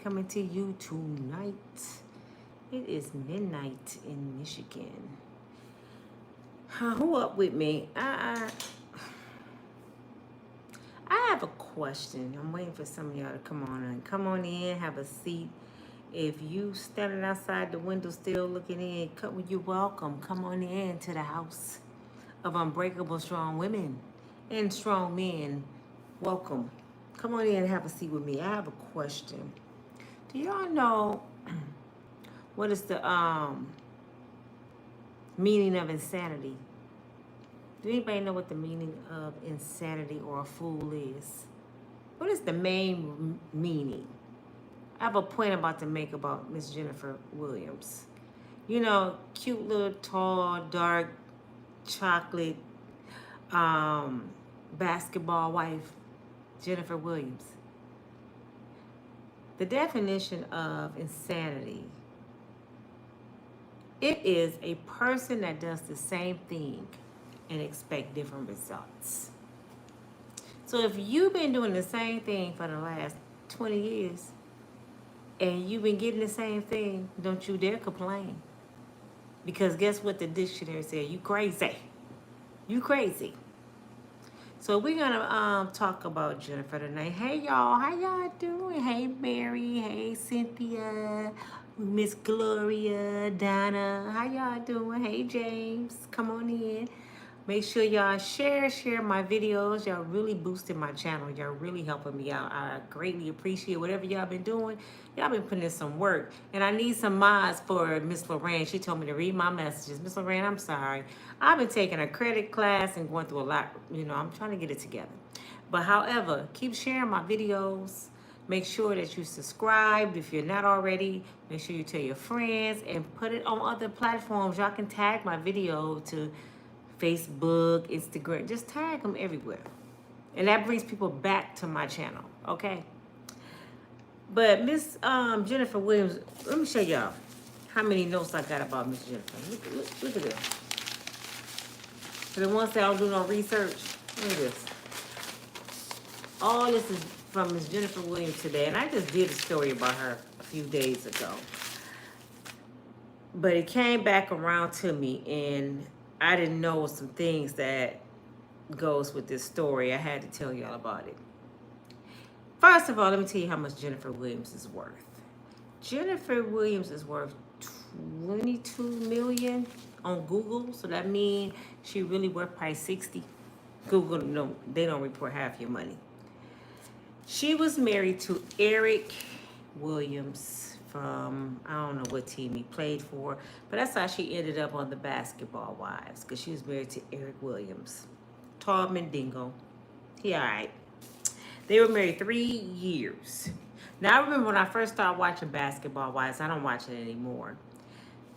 Coming to you tonight. It is midnight in Michigan. Who up with me? I have a question. I'm waiting for some of y'all to come on in. Come on in, have a seat. If you standing outside the window still looking in, you're welcome. Come on in to the house of Unbreakable Strong Women and Strong Men. Welcome. Come on in and have a seat with me. I have a question. Do y'all know what is the meaning of insanity? Do anybody know what the meaning of insanity or a fool is? What is the main meaning? I have a point I'm about to make about Miss Jennifer Williams. You know, cute little tall, dark, chocolate basketball wife, Jennifer Williams. The definition of insanity, it is a person that does the same thing and expect different results. So if you've been doing the same thing for the last 20 years and you've been getting the same thing, don't you dare complain. Because guess what the dictionary said? You crazy. You crazy. So we're gonna talk about Jennifer tonight. Hey y'all, how y'all doing? Hey Mary, hey Cynthia, Miss Gloria, Donna, how y'all doing? Hey James, come on in. Make sure y'all share my videos. Y'all really boosting my channel. Y'all really helping me out. I greatly appreciate whatever y'all been doing. Y'all been putting in some work. And I need some mods for Miss Lorraine. She told me to read my messages. Miss Lorraine, I'm sorry. I've been taking a credit class and going through a lot. You know, I'm trying to get it together. But however, keep sharing my videos. Make sure that you subscribe. If you're not already, make sure you tell your friends and put it on other platforms. Y'all can tag my video to Facebook, Instagram, just tag them everywhere. And that brings people back to my channel, okay? But Miss Jennifer Williams, let me show y'all how many notes I got about Miss Jennifer. Look at this. For the ones that don't do no research, look at this. All this is from Miss Jennifer Williams today, and I just did a story about her a few days ago. But it came back around to me, and I didn't know some things that goes with this story. I had to tell y'all about it. First of all, let me tell you how much Jennifer Williams is worth. Jennifer Williams is worth $22 million on Google, so that means she really worth probably 60. Google, no, they don't report half your money. She was married to Eric Williams from, I don't know what team he played for, but that's how she ended up on the Basketball Wives, because she was married to Eric Williams. Tall Mendingo. He all right. They were married 3 years. Now, I remember when I first started watching Basketball Wives, I don't watch it anymore.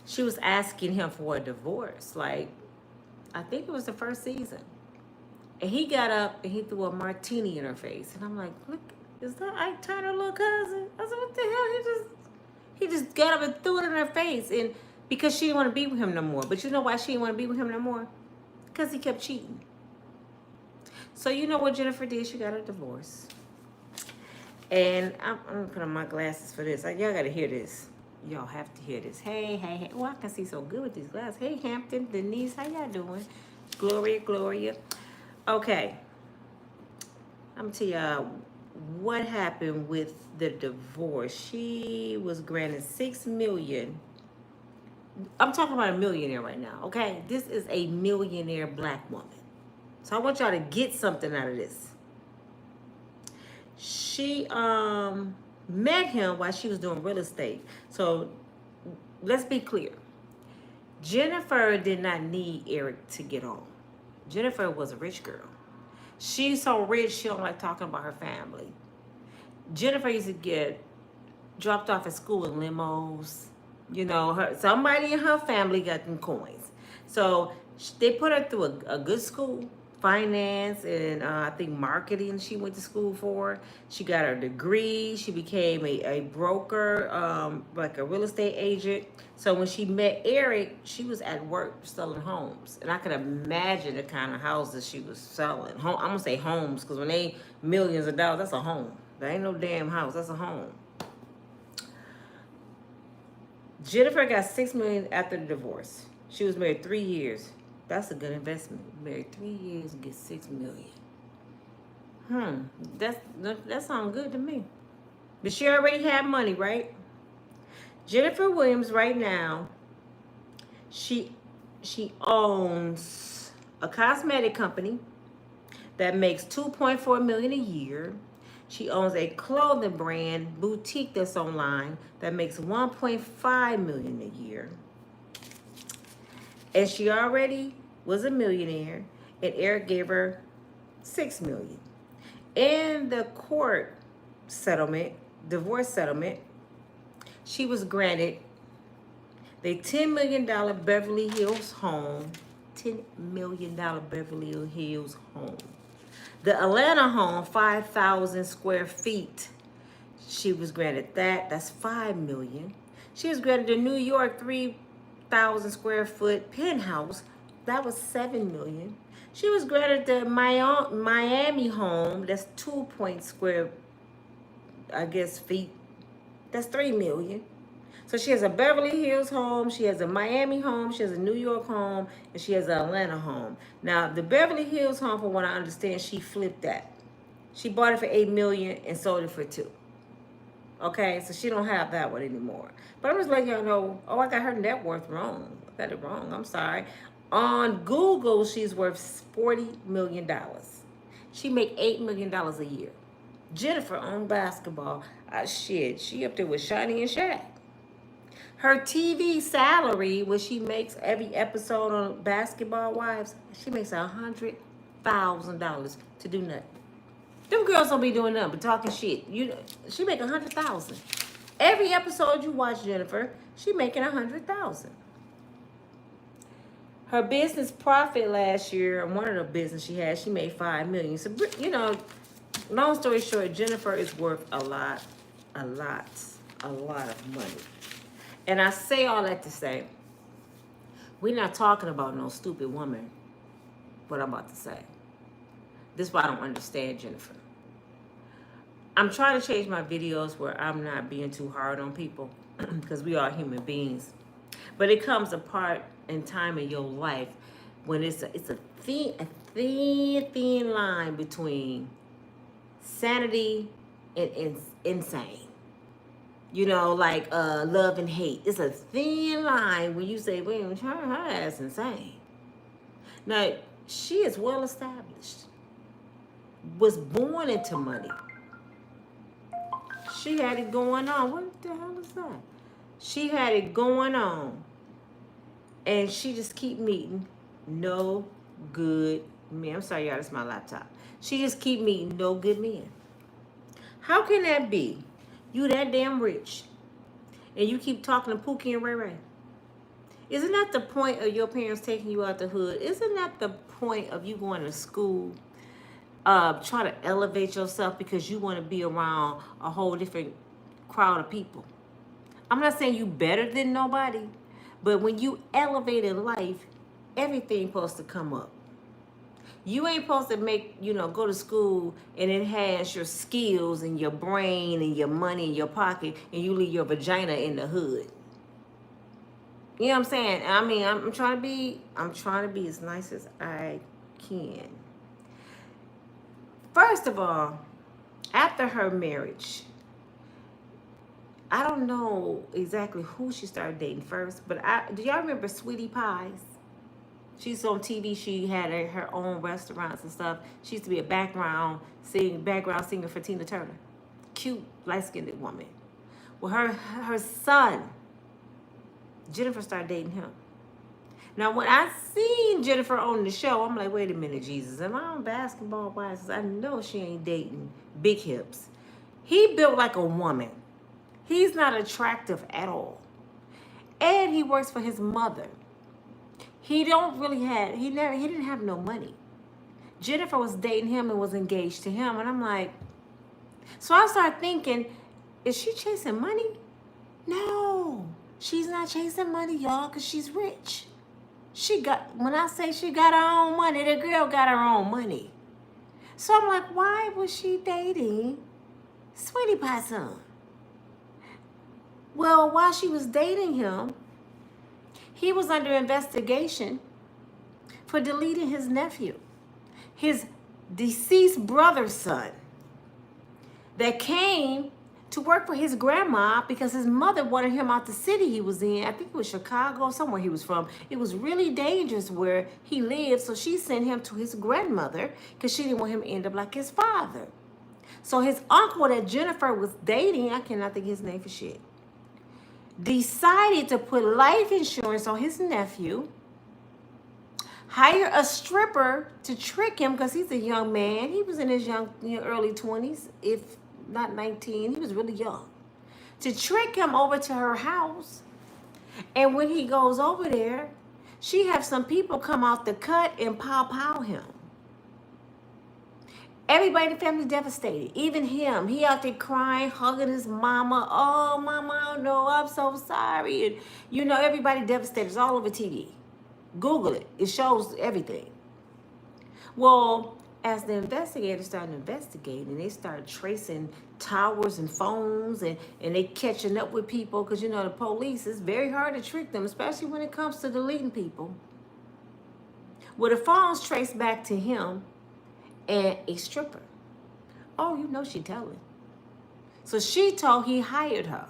She was asking him for a divorce. Like, I think it was the first season. And he got up and he threw a martini in her face. And I'm like, look, is that Ike Turner, little cousin? I said, what the hell? He just got up and threw it in her face. And because she didn't want to be with him no more. But you know why she didn't want to be with him no more? Because he kept cheating. So you know what Jennifer did? She got a divorce. And I'm going to put on my glasses for this. Y'all got to hear this. Y'all have to hear this. Hey. Oh, I can see so good with these glasses. Hey, Hampton, Denise, how y'all doing? Gloria. Okay. I'm going to tell y'all what happened with the divorce. She was granted $6 million. I'm talking about a millionaire right now, okay? This is a millionaire black woman. So I want y'all to get something out of this. She met him while she was doing real estate. So let's be clear. Jennifer did not need Eric to get on. Jennifer was a rich girl. She's so rich, she don't like talking about her family. Jennifer used to get dropped off at school in limos. You know, somebody in her family got them coins. So they put her through a good school, finance and I think marketing she went to school for. She got her degree. She became a broker, like a real estate agent. So when she met Eric, she was at work selling homes. And I could imagine the kind of houses she was selling. I'm going to say homes because when they millions of dollars, that's a home. That ain't no damn house. That's a home. Jennifer got $6 million after the divorce. She was married 3 years. That's a good investment. Married 3 years and get $6 million. That sounds good to me. But she already had money, right? Jennifer Williams right now, she owns a cosmetic company that makes $2.4 million a year. She owns a clothing brand boutique that's online that makes $1.5 million a year. And she already was a millionaire, and Eric gave her $6 million. In the court settlement, divorce settlement, she was granted the $10 million Beverly Hills home. $10 million Beverly Hills home. The Atlanta home, 5,000 square feet. She was granted that. That's $5 million. She was granted the New York 3,000 square foot penthouse. That was $7 million. She was granted the Miami home. That's 2 point square, feet. That's $3 million. So she has a Beverly Hills home, she has a Miami home, she has a New York home, and she has an Atlanta home. Now, the Beverly Hills home, from what I understand, she flipped that. She bought it for $8 million and sold it for $2 million. Okay, so she don't have that one anymore. But I'm just letting y'all know, I got her net worth wrong. I got it wrong, I'm sorry. On Google, she's worth $40 million. She make $8 million a year. Jennifer on basketball, she up there with Shani and Shaq. Her TV salary, what she makes every episode on Basketball Wives, she makes $100,000 to do nothing. Them girls don't be doing nothing but talking shit. She make $100,000 every episode you watch. Jennifer, she making $100,000. Her business profit last year, and one of the business she had, she made $5 million. So long story short, Jennifer is worth a lot of money. And I say all that to say, we're not talking about no stupid woman, what I'm about to say. This is why I don't understand Jennifer. I'm trying to change my videos where I'm not being too hard on people because we are human beings. But it comes a part in time in your life when it's a thin line between sanity and insane. Like love and hate. It's a thin line when you say, well, her ass insane. Now, she is well established. Was born into money. She had it going on. What the hell is that? She had it going on. And she just keep meeting no good men. I'm sorry, y'all, that's my laptop. She just keep meeting no good men. How can that be? You that damn rich, and you keep talking to Pookie and Ray Ray. Isn't that the point of your parents taking you out the hood? Isn't that the point of you going to school, trying to elevate yourself because you want to be around a whole different crowd of people? I'm not saying you better than nobody, but when you elevate in life, everything's supposed to come up. You ain't supposed to go to school and enhance your skills and your brain and your money in your pocket, and you leave your vagina in the hood. You know what I'm saying? I mean, I'm trying to be as nice as I can. First of all, after her marriage, I don't know exactly who she started dating first, but do y'all remember Sweetie Pies? She's on TV. She had her own restaurants and stuff. She used to be a background singer for Tina Turner. Cute, light-skinned woman. Well, her son, Jennifer, started dating him. Now, when I seen Jennifer on the show, I'm like, wait a minute, Jesus. Am I on Basketball Wives? I know she ain't dating big hips. He built like a woman. He's not attractive at all. And he works for his mother. He didn't have no money. Jennifer was dating him and was engaged to him. And I'm like, so I started thinking, is she chasing money? No, she's not chasing money, y'all, because she's rich. When I say she got her own money, the girl got her own money. So I'm like, why was she dating Sweetie Pie son? Well, while she was dating him, he was under investigation for deleting his nephew, his deceased brother's son, that came to work for his grandma because his mother wanted him out the city he was in. I think it was Chicago, somewhere he was from. It was really dangerous where he lived, so she sent him to his grandmother because she didn't want him to end up like his father. So his uncle that Jennifer was dating, I cannot think of his name for shit, decided to put life insurance on his nephew, hire a stripper to trick him because he's a young man. He was in his early 20s, if not 19. He was really young. To trick him over to her house. And when he goes over there, she have some people come out the cut and pow him. Everybody in the family devastated. Even him. He out there crying, hugging his mama. Oh, mama, no, I'm so sorry. And, you know, everybody devastated. It's all over TV. Google it. It shows everything. Well, as the investigators started investigating, they started tracing towers and phones, and they catching up with people because, you know, the police, it's very hard to trick them, especially when it comes to deleting people. Well, the phones traced back to him and a stripper. Oh, you know she telling. So she told he hired her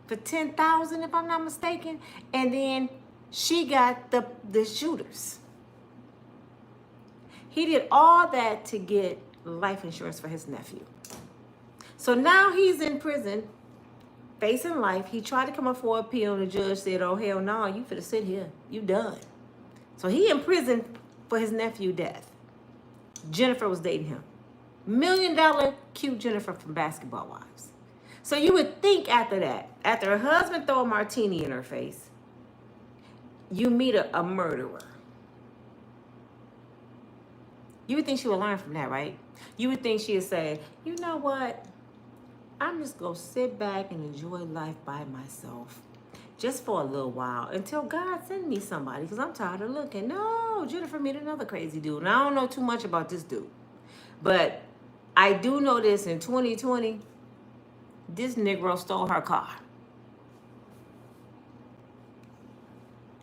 for $10,000, if I'm not mistaken, and then she got the shooters. He did all that to get life insurance for his nephew. So now he's in prison, facing life. He tried to come up for appeal, and the judge said, oh, hell no, you finna sit here. You done. So he in prison for his nephew's death. Jennifer was dating him. $1 million cute Jennifer from Basketball Wives. So you would think after that, after her husband throw a martini in her face, you meet a murderer. You would think she would learn from that, right? You would think she would say, you know what? I'm just going to sit back and enjoy life by myself just for a little while until God sends me somebody because I'm tired of looking. No, Jennifer met another crazy dude. And I don't know too much about this dude. But I do know this, in 2020, this Negro stole her car.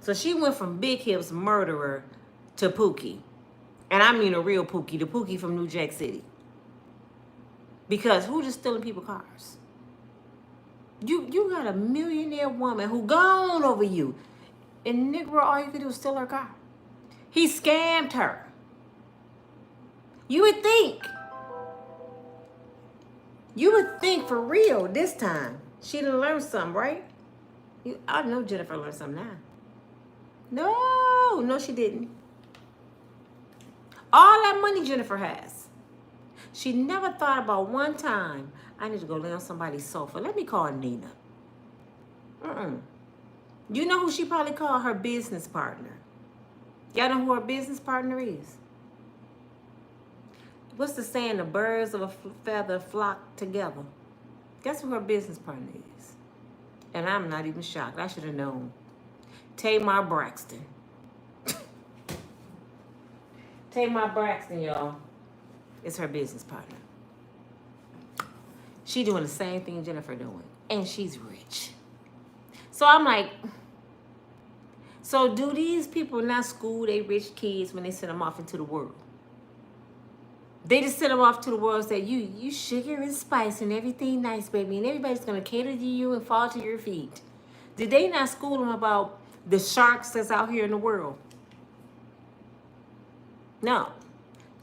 So she went from Big Hips murderer to Pookie. And I mean a real Pookie, the Pookie from New Jack City. Because who just stealing people's cars? You got a millionaire woman who gone over you. And Negro, all you could do is steal her car. He scammed her. You would think for real this time she done learned something, right? I know Jennifer learned something now. No, she didn't. All that money Jennifer has, she never thought about one time, I need to go lay on somebody's sofa. Let me call Nina. You know who she probably called? Her business partner. Y'all know who her business partner is? What's the saying? The birds of a feather flock together. Guess who her business partner is? And I'm not even shocked. I should have known. Tamar Braxton. Tamar Braxton, y'all, is her business partner. She doing the same thing Jennifer doing. And she's rich. So I'm like, so do these people not school they rich kids when they send them off into the world? They just send them off to the world and say, you sugar and spice and everything nice, baby. And everybody's going to cater to you and fall to your feet. Did they not school them about the sharks that's out here in the world? No.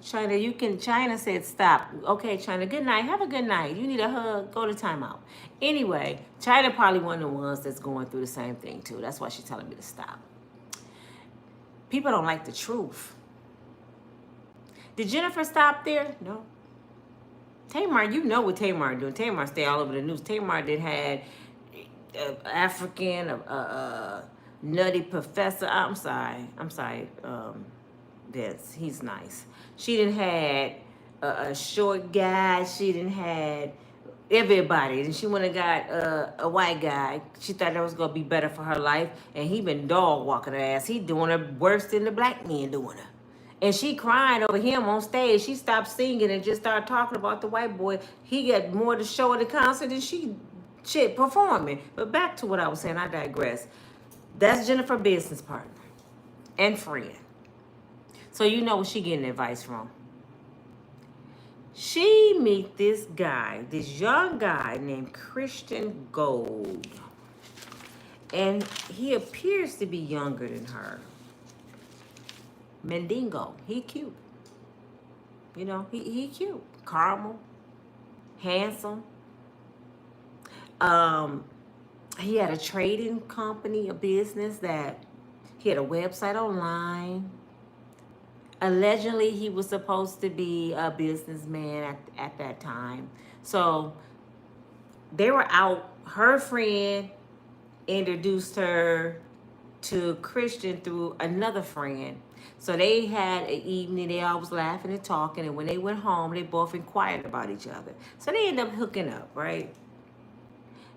China said stop. Okay, China, good night. Have a good night. You need a hug, go to timeout. Anyway, China probably one of the ones that's going through the same thing too. That's why she's telling me to stop. People don't like the truth. Did Jennifer stop there? No. Tamar, you know what Tamar doing. Tamar stay all over the news. Tamar did had African, nutty professor. I'm sorry. Vince, he's nice. She didn't had a short guy. She didn't had everybody. And she went and got a white guy. She thought that was going to be better for her life. And he been dog walking her ass. He doing her worse than the black men doing her. And she crying over him on stage. She stopped singing and just started talking about the white boy. He got more to show at the concert than she shit performing. But back to what I was saying, I digress. That's Jennifer business partner and friend. So you know what she getting advice from. She meet this guy, this young guy named Christian Gold. And he appears to be younger than her. Mendingo. He cute. You know, he cute. Caramel. Handsome. He had a trading company, a business that he had a website online. Allegedly, he was supposed to be a businessman at that time. So they were out. Her friend introduced her to Christian through another friend. So they had an evening. They all was laughing and talking. And when they went home, they both inquired about each other. So they ended up hooking up, right?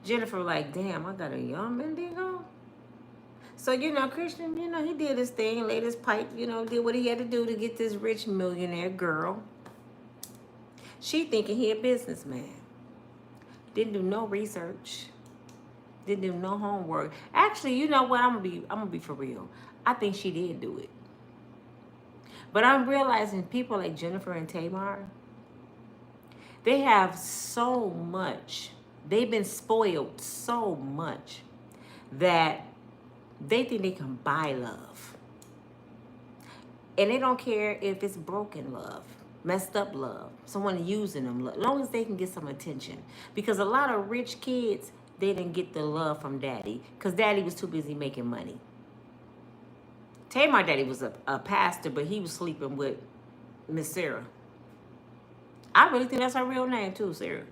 Jennifer like, damn, I got a young Mendigo. So, you know, Christian, you know, he did his thing, laid his pipe, you know, did what he had to do to get this rich millionaire girl. She thinking he a businessman. Didn't do no research. Didn't do no homework. Actually, you know what? I'm gonna be for real. I think she did do it. But I'm realizing people like Jennifer and Tamar, they have so much. They've been spoiled so much that they think they can buy love. And they don't care if it's broken love, messed up love, someone using them, as long as they can get some attention. Because a lot of rich kids, they didn't get the love from daddy because daddy was too busy making money. Tamar daddy was a pastor, but he was sleeping with Miss Sarah. I really think that's her real name too, Sarah.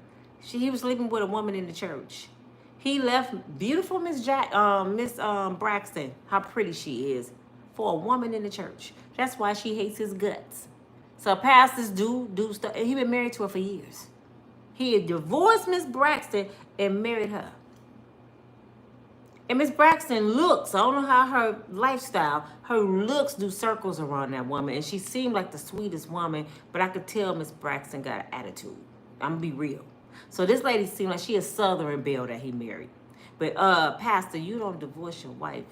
He was sleeping with a woman in the church. He left beautiful Miss Braxton, how pretty she is, for a woman in the church. That's why she hates his guts. So pastors do stuff. And he been married to her for years. He had divorced Miss Braxton and married her. And Miss Braxton looks, I don't know how her lifestyle, her looks do circles around that woman. And she seemed like the sweetest woman, but I could tell Miss Braxton got an attitude. I'm gonna be real. So this lady seemed like she a Southern belle that he married. But pastor, you don't divorce your wife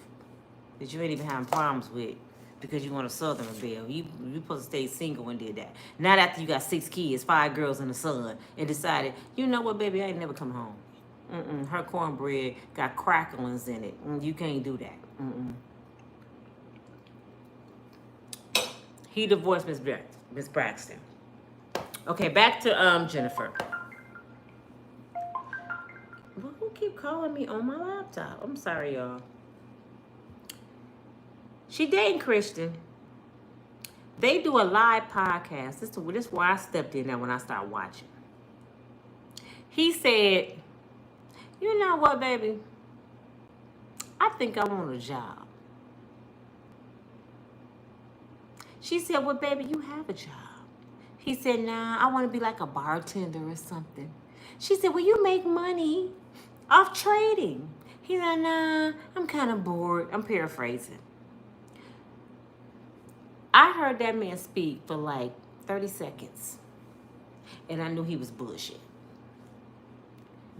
that you ain't even having problems with because you want a Southern belle. You supposed to stay single and did that. Not after you got 6 kids, 5 girls and a son, and decided, you know what, baby, I ain't never come home. Her cornbread got cracklings in it. You can't do that. He divorced Miss Braxton. Okay, back to Jennifer. Well, who keep calling me on my laptop? I'm sorry, y'all. She dating Christian. They do a live podcast. This is where I stepped in now when I started watching. He said, you know what, baby? I think I want a job. She said, well, baby, you have a job. He said, nah, I want to be like a bartender or something. She said, well, you make money off trading. He said, nah, I'm kind of bored. I'm paraphrasing. I heard that man speak for like 30 seconds. And I knew he was bullshit.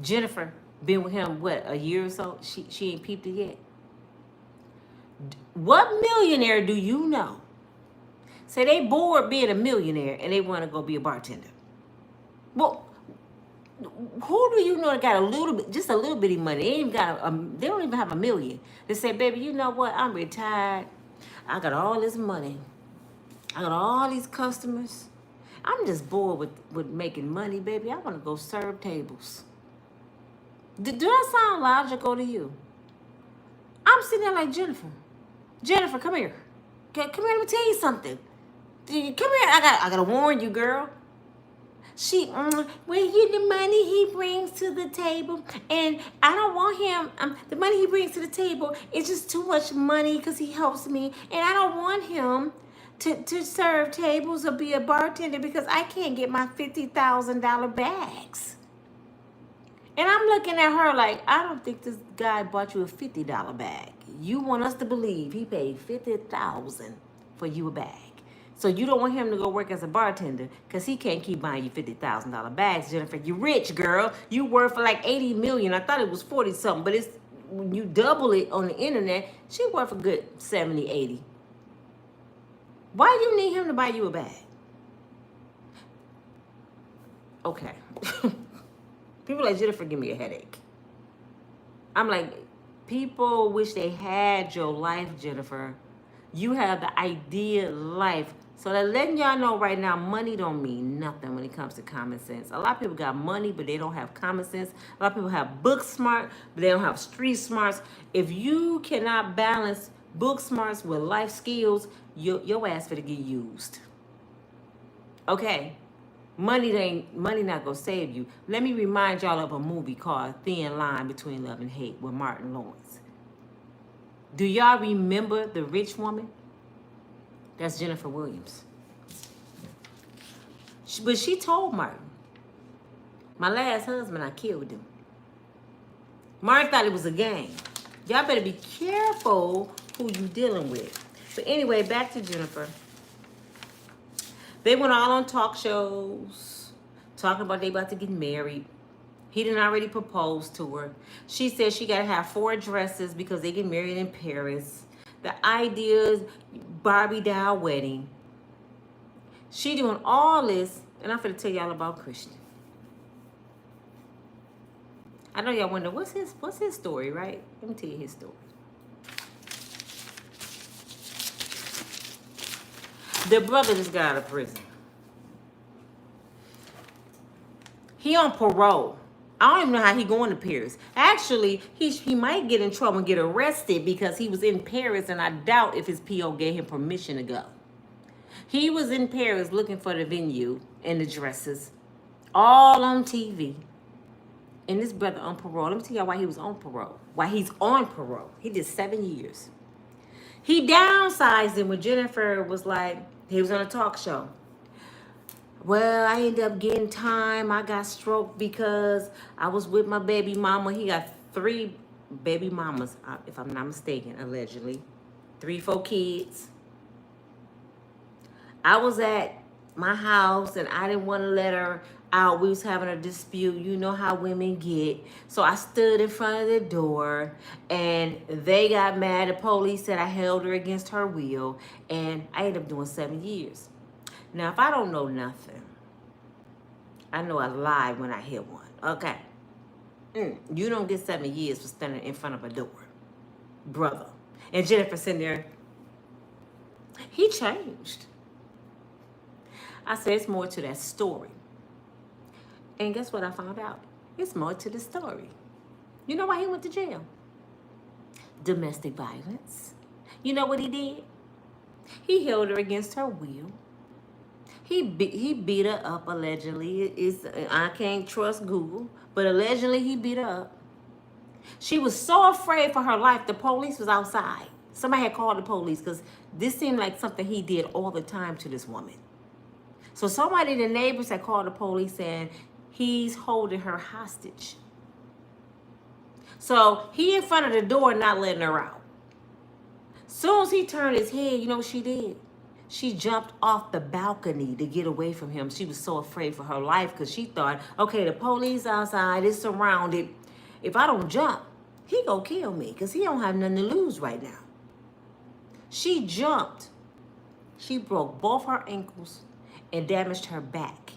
Jennifer been with him, what, a year or so? She ain't peeped it yet. What millionaire do you know? Say they bored being a millionaire and they want to go be a bartender. Well, who do you know that got a little bit, just a little bitty money? They ain't got they don't even have $1 million. They say, baby, you know what? I'm retired. I got all this money. I got all these customers. I'm just bored with making money, baby. I want to go serve tables. Do that sound logical to you? I'm sitting there like, Jennifer, come here. Come here, let me tell you something. Come here, I gotta warn you, girl. Well, the money he brings to the table, and I don't want him, the money he brings to the table is just too much money because he helps me, and I don't want him to serve tables or be a bartender because I can't get my $50,000 bags. And I'm looking at her like, I don't think this guy bought you a $50 bag. You want us to believe he paid $50,000 for you a bag. So you don't want him to go work as a bartender because he can't keep buying you $50,000 bags, Jennifer. You rich, girl. You worth for like 80 million. I thought it was 40 something, but it's when you double it on the internet, she worth a good 70, 80. Why do you need him to buy you a bag? Okay. People like Jennifer give me a headache. I'm like, people wish they had your life, Jennifer. You have the ideal life. So that letting y'all know right now, money don't mean nothing when it comes to common sense. A lot of people got money, but they don't have common sense. A lot of people have book smart, but they don't have street smarts. If you cannot balance book smarts with life skills, your ass finna get used. Okay? Money not gonna save you. Let me remind y'all of a movie called Thin Line Between Love and Hate with Martin Lawrence. Do y'all remember the rich woman? That's Jennifer Williams. But she told Martin, my last husband, I killed him. Martin thought it was a game. Y'all better be careful who you dealing with. But anyway, back to Jennifer. They went all on talk shows, talking about they about to get married. He didn't already propose to her. She said she got to have 4 dresses because they get married in Paris. The idea is Barbie doll wedding. She doing all this, and I'm going to tell y'all about Christian. I know y'all wonder, what's his story, right? Let me tell you his story. The brother just got out of prison. He on parole. I don't even know how he going to Paris. Actually, he might get in trouble and get arrested because he was in Paris, and I doubt if his PO gave him permission to go. He was in Paris looking for the venue and the dresses, all on TV. And this brother on parole. Let me tell y'all why he was on parole. Why he's on parole. He did 7 years. He downsized him when Jennifer was like, he was on a talk show. Well, I ended up getting time. I got stroke because I was with my baby mama. He got 3 baby mamas, if I'm not mistaken, allegedly. 3, 4 kids. I was at my house and I didn't want to let her out. We was having a dispute. You know how women get. So I stood in front of the door and they got mad. The police said I held her against her will, and I ended up doing 7 years. Now, if I don't know nothing, I know I lied when I hit one. Okay. You don't get 7 years for standing in front of a door. Brother. And Jennifer sitting there. He changed. I said, it's more to that story. And guess what I found out? It's more to the story. You know why he went to jail? Domestic violence. You know what he did? He held her against her will. He beat her up, allegedly. I can't trust Google, but allegedly he beat her up. She was so afraid for her life, the police was outside. Somebody had called the police because this seemed like something he did all the time to this woman. So somebody, the neighbors, had called the police saying he's holding her hostage. So he in front of the door not letting her out. Soon as he turned his head, you know what she did? She jumped off the balcony to get away from him. She was so afraid for her life because she thought, okay, the police outside is surrounded. If I don't jump, he gonna kill me because he don't have nothing to lose right now. She jumped. She broke both her ankles and damaged her back.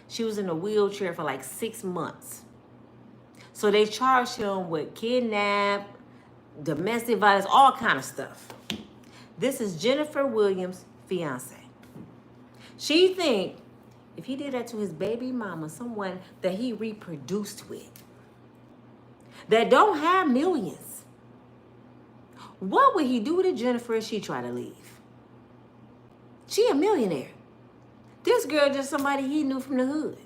She was in a wheelchair for like 6 months. So they charged him with kidnap, domestic violence, all kind of stuff. This is Jennifer Williams' fiance. She think if he did that to his baby mama, someone that he reproduced with, that don't have millions, what would he do to Jennifer if she tried to leave? She a millionaire. This girl just somebody he knew from the hood.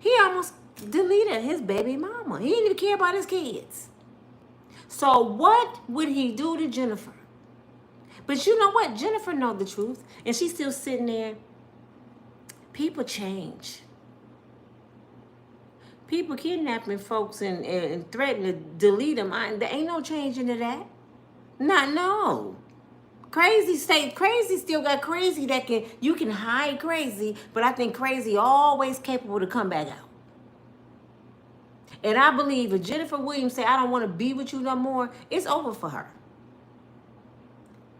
He almost deleted his baby mama. He didn't even care about his kids. So what would he do to Jennifer? But you know what? Jennifer knows the truth. And she's still sitting there. People change. People kidnapping folks and threatening to delete them. There ain't no change into that. No. Crazy still got crazy that you can hide crazy, but I think crazy always capable to come back out. And I believe if Jennifer Williams say, I don't want to be with you no more, it's over for her.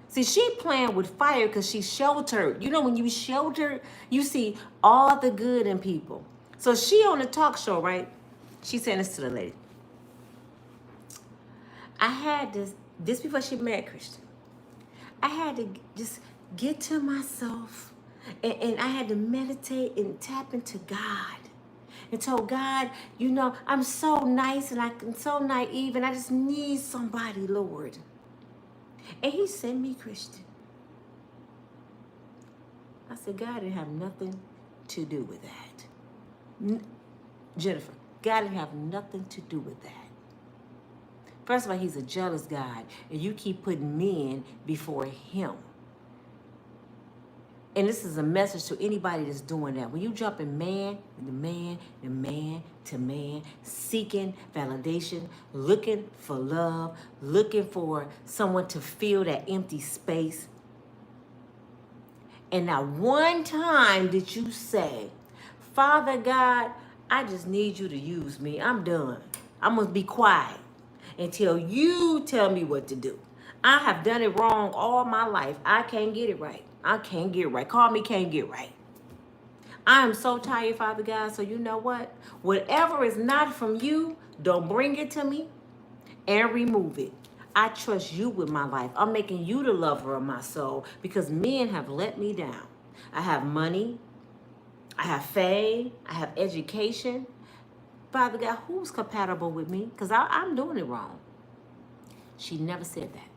See, she playing with fire because she's sheltered. You know, when you sheltered, you see all the good in people. So she on the talk show, right? She saying this to the lady. I had this before she met Christian. I had to just get to myself and I had to meditate and tap into God. And told God, you know, I'm so nice and I'm so naive and I just need somebody, Lord. And he sent me Christian. I said, God didn't have nothing to do with that. Jennifer, God didn't have nothing to do with that. First of all, he's a jealous God, and you keep putting men before him. And this is a message to anybody that's doing that. When you jump in man to man, seeking validation, looking for love, looking for someone to fill that empty space. And not one time did you say, Father God, I just need you to use me. I'm done. I'm going to be quiet until you tell me what to do. I have done it wrong all my life. I can't get it right. I can't get it right. Call me can't get right. I am so tired, Father God. So you know what? Whatever is not from you, don't bring it to me and remove it. I trust you with my life. I'm making you the lover of my soul because men have let me down. I have money. I have fame. I have education. Father God, who's compatible with me? Because I'm doing it wrong. She never said that.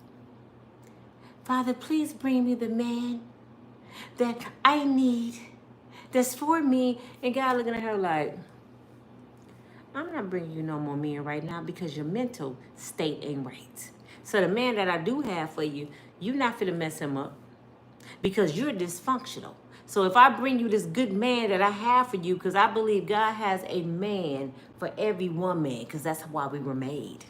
Father, please bring me the man that I need, that's for me. And God looking at her like, I'm not bringing you no more men right now because your mental state ain't right. So the man that I do have for you, you're not finna mess him up because you're dysfunctional. So if I bring you this good man that I have for you, because I believe God has a man for every woman, because that's why we were made.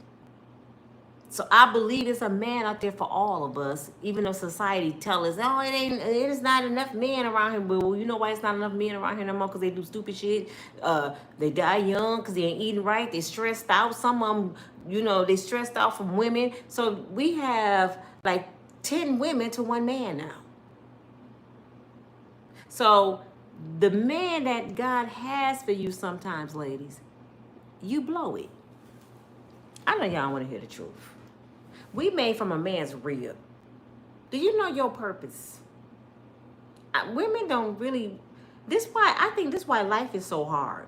So I believe there's a man out there for all of us, even though society tell us, oh, it is not enough men around here. Well, you know why it's not enough men around here no more? Because they do stupid shit. They die young because they ain't eating right. They stressed out. Some of them, you know, they stressed out from women. So we have like 10 women to one man now. So the man that God has for you sometimes, ladies, you blow it. I know y'all want to hear the truth. We made from a man's rib. Do you know your purpose? Women don't really, I think this is why life is so hard.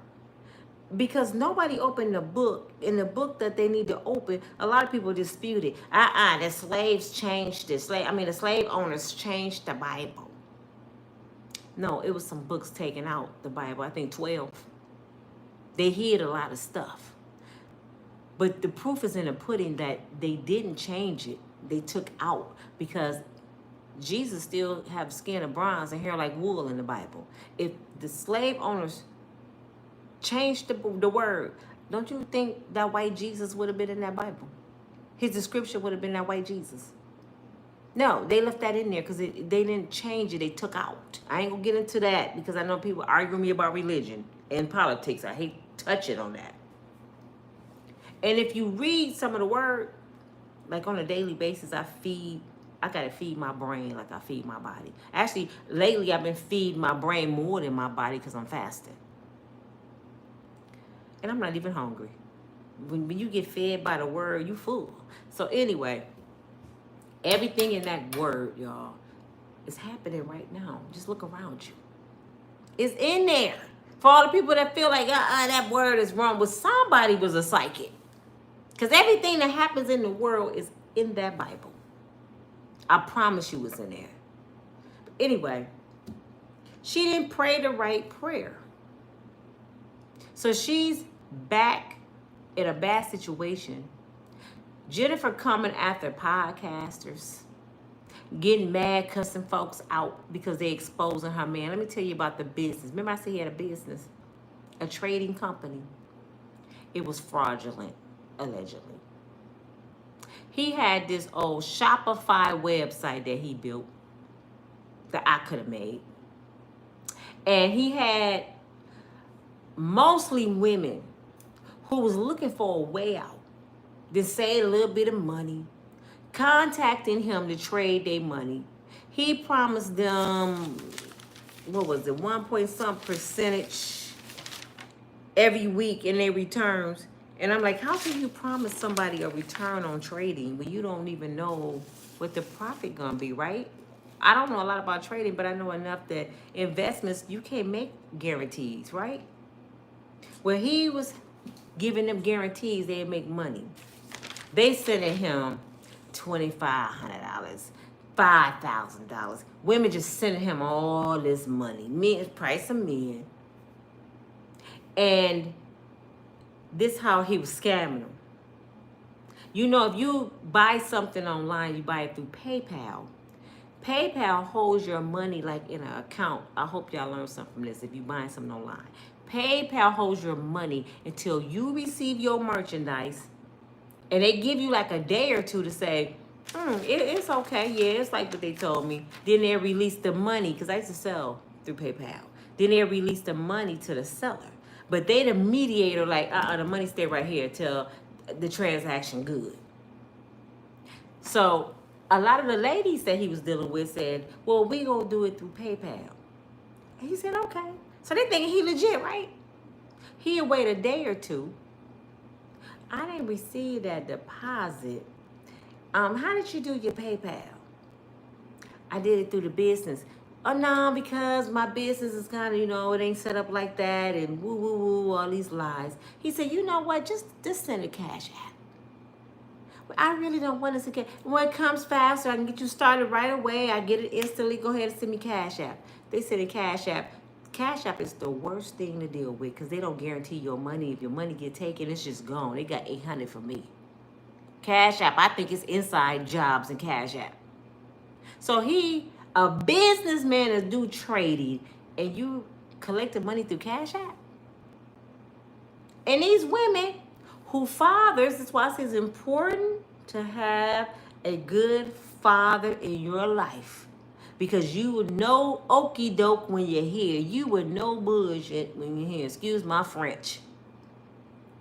Because nobody opened the book. In the book that they need to open, a lot of people dispute it. The slaves changed this. The slave owners changed the Bible. No, it was some books taken out, the Bible. I think 12. They hid a lot of stuff. But the proof is in the pudding that they didn't change it. They took out because Jesus still have skin of bronze and hair like wool in the Bible. If the slave owners changed the word, don't you think that white Jesus would have been in that Bible? His description would have been that white Jesus. No, they left that in there because they didn't change it. They took out. I ain't going to get into that because I know people argue with me about religion and politics. I hate touching on that. And if you read some of the word, like on a daily basis, I got to feed my brain like I feed my body. Actually, lately I've been feeding my brain more than my body because I'm fasting. And I'm not even hungry. When you get fed by the word, you full. So anyway, everything in that word, y'all, is happening right now. Just look around you. It's in there. For all the people that feel like, that word is wrong, well, somebody was a psychic. Because everything that happens in the world is in that Bible. I promise you it's in there. But anyway, she didn't pray the right prayer. So she's back in a bad situation. Jennifer coming after podcasters, getting mad, cussing folks out because they exposing her man. Let me tell you about the business. Remember I said he had a business, a trading company. It was fraudulent, allegedly. He had this old Shopify website that he built that I could have made. And he had mostly women who was looking for a way out, then save a little bit of money, contacting him to trade their money. He promised them, what was it, 1 point some percentage every week in their returns. And I'm like, how can you promise somebody a return on trading when you don't even know what the profit gonna be, right? I don't know a lot about trading, but I know enough that investments, you can't make guarantees, right? Well, he was giving them guarantees they'd make money. They sending him $2,500, $5,000. Women just sending him all this money, men, price of men. And this how he was scamming them. You know, if you buy something online, you buy it through PayPal. PayPal holds your money like in an account. I hope y'all learned something from this if you're buying something online. PayPal holds your money until you receive your merchandise. And they give you like a day or two to say, it's okay. Yeah, it's like what they told me. Then they release the money, because I used to sell through PayPal. Then they release the money to the seller. But they the mediator, like, the money stay right here till the transaction good. So a lot of the ladies that he was dealing with said, well, we gonna do it through PayPal. And he said, okay. So they thinking he legit, right? He'll wait a day or two. I didn't receive that deposit. How did you do your PayPal? I did it through the business. Oh, no, because my business is kind of, it ain't set up like that, and woo, woo, woo, all these lies. He said, you know what, just send a cash app. I really don't want to send cash. When it comes faster, I can get you started right away. I get it instantly. Go ahead and send me cash app. They send a cash app. Cash app is the worst thing to deal with because they don't guarantee your money. If your money get taken, it's just gone. They got $800 for me. Cash app, I think it's inside jobs and cash app. So a businessman that do trading, and you collected money through cash app. And these women who fathers, that's why it's important to have a good father in your life. Because you would know okie doke when you're here. You would know bullshit when you're here. Excuse my French.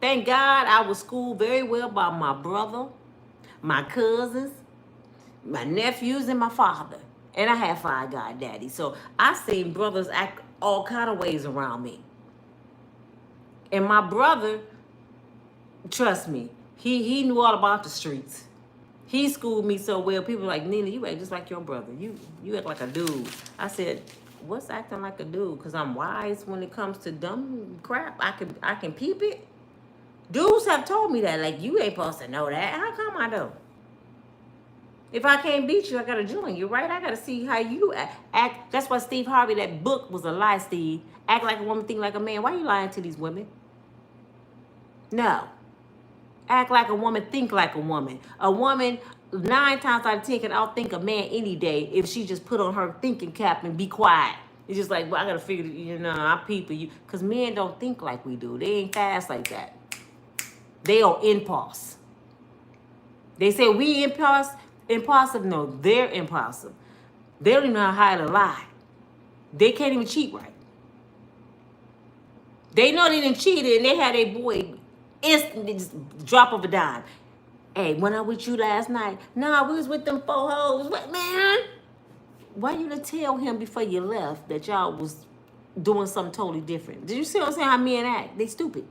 Thank God I was schooled very well by my brother, my cousins, my nephews, and my father. And I had 5 goddaddies. So I seen brothers act all kind of ways around me. And my brother, trust me, he knew all about the streets. He schooled me so well. People were like, Nina, you act just like your brother. You act like a dude. I said, what's acting like a dude? Because I'm wise when it comes to dumb crap. I can peep it. Dudes have told me that. Like, you ain't supposed to know that. How come I don't? If I can't beat you, I got to join you, right? I got to see how you act. That's why Steve Harvey, that book was a lie, Steve. Act like a woman, think like a man. Why are you lying to these women? No. Act like a woman, think like a woman. A woman, 9 times out of 10, can outthink a man any day if she just put on her thinking cap and be quiet. It's just like, well, I got to figure, I people you. Because men don't think like we do. They ain't fast like that. They are impulse. They say we impulsive. No, they're impulsive. They don't even know how to lie. They can't even cheat right. They know they didn't cheat and they had a boy instantly just drop of a dime. Hey, when I with you last night? Nah, we was with them 4 hoes. What, man? Why you didn't tell him before you left that y'all was doing something totally different? Did you see what I'm saying? How men act? They stupid.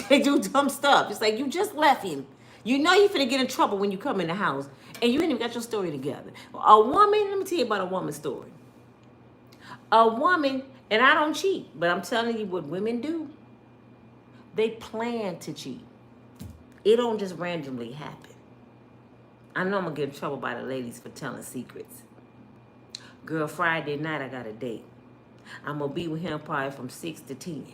They do dumb stuff. It's like you just left him. You know you finna get in trouble when you come in the house, and you ain't even got your story together. A woman, let me tell you about a woman's story. A woman, and I don't cheat, but I'm telling you what women do. They plan to cheat. It don't just randomly happen. I know I'm gonna get in trouble by the ladies for telling secrets. Girl, Friday night I got a date. I'm gonna be with him probably from 6 to 10.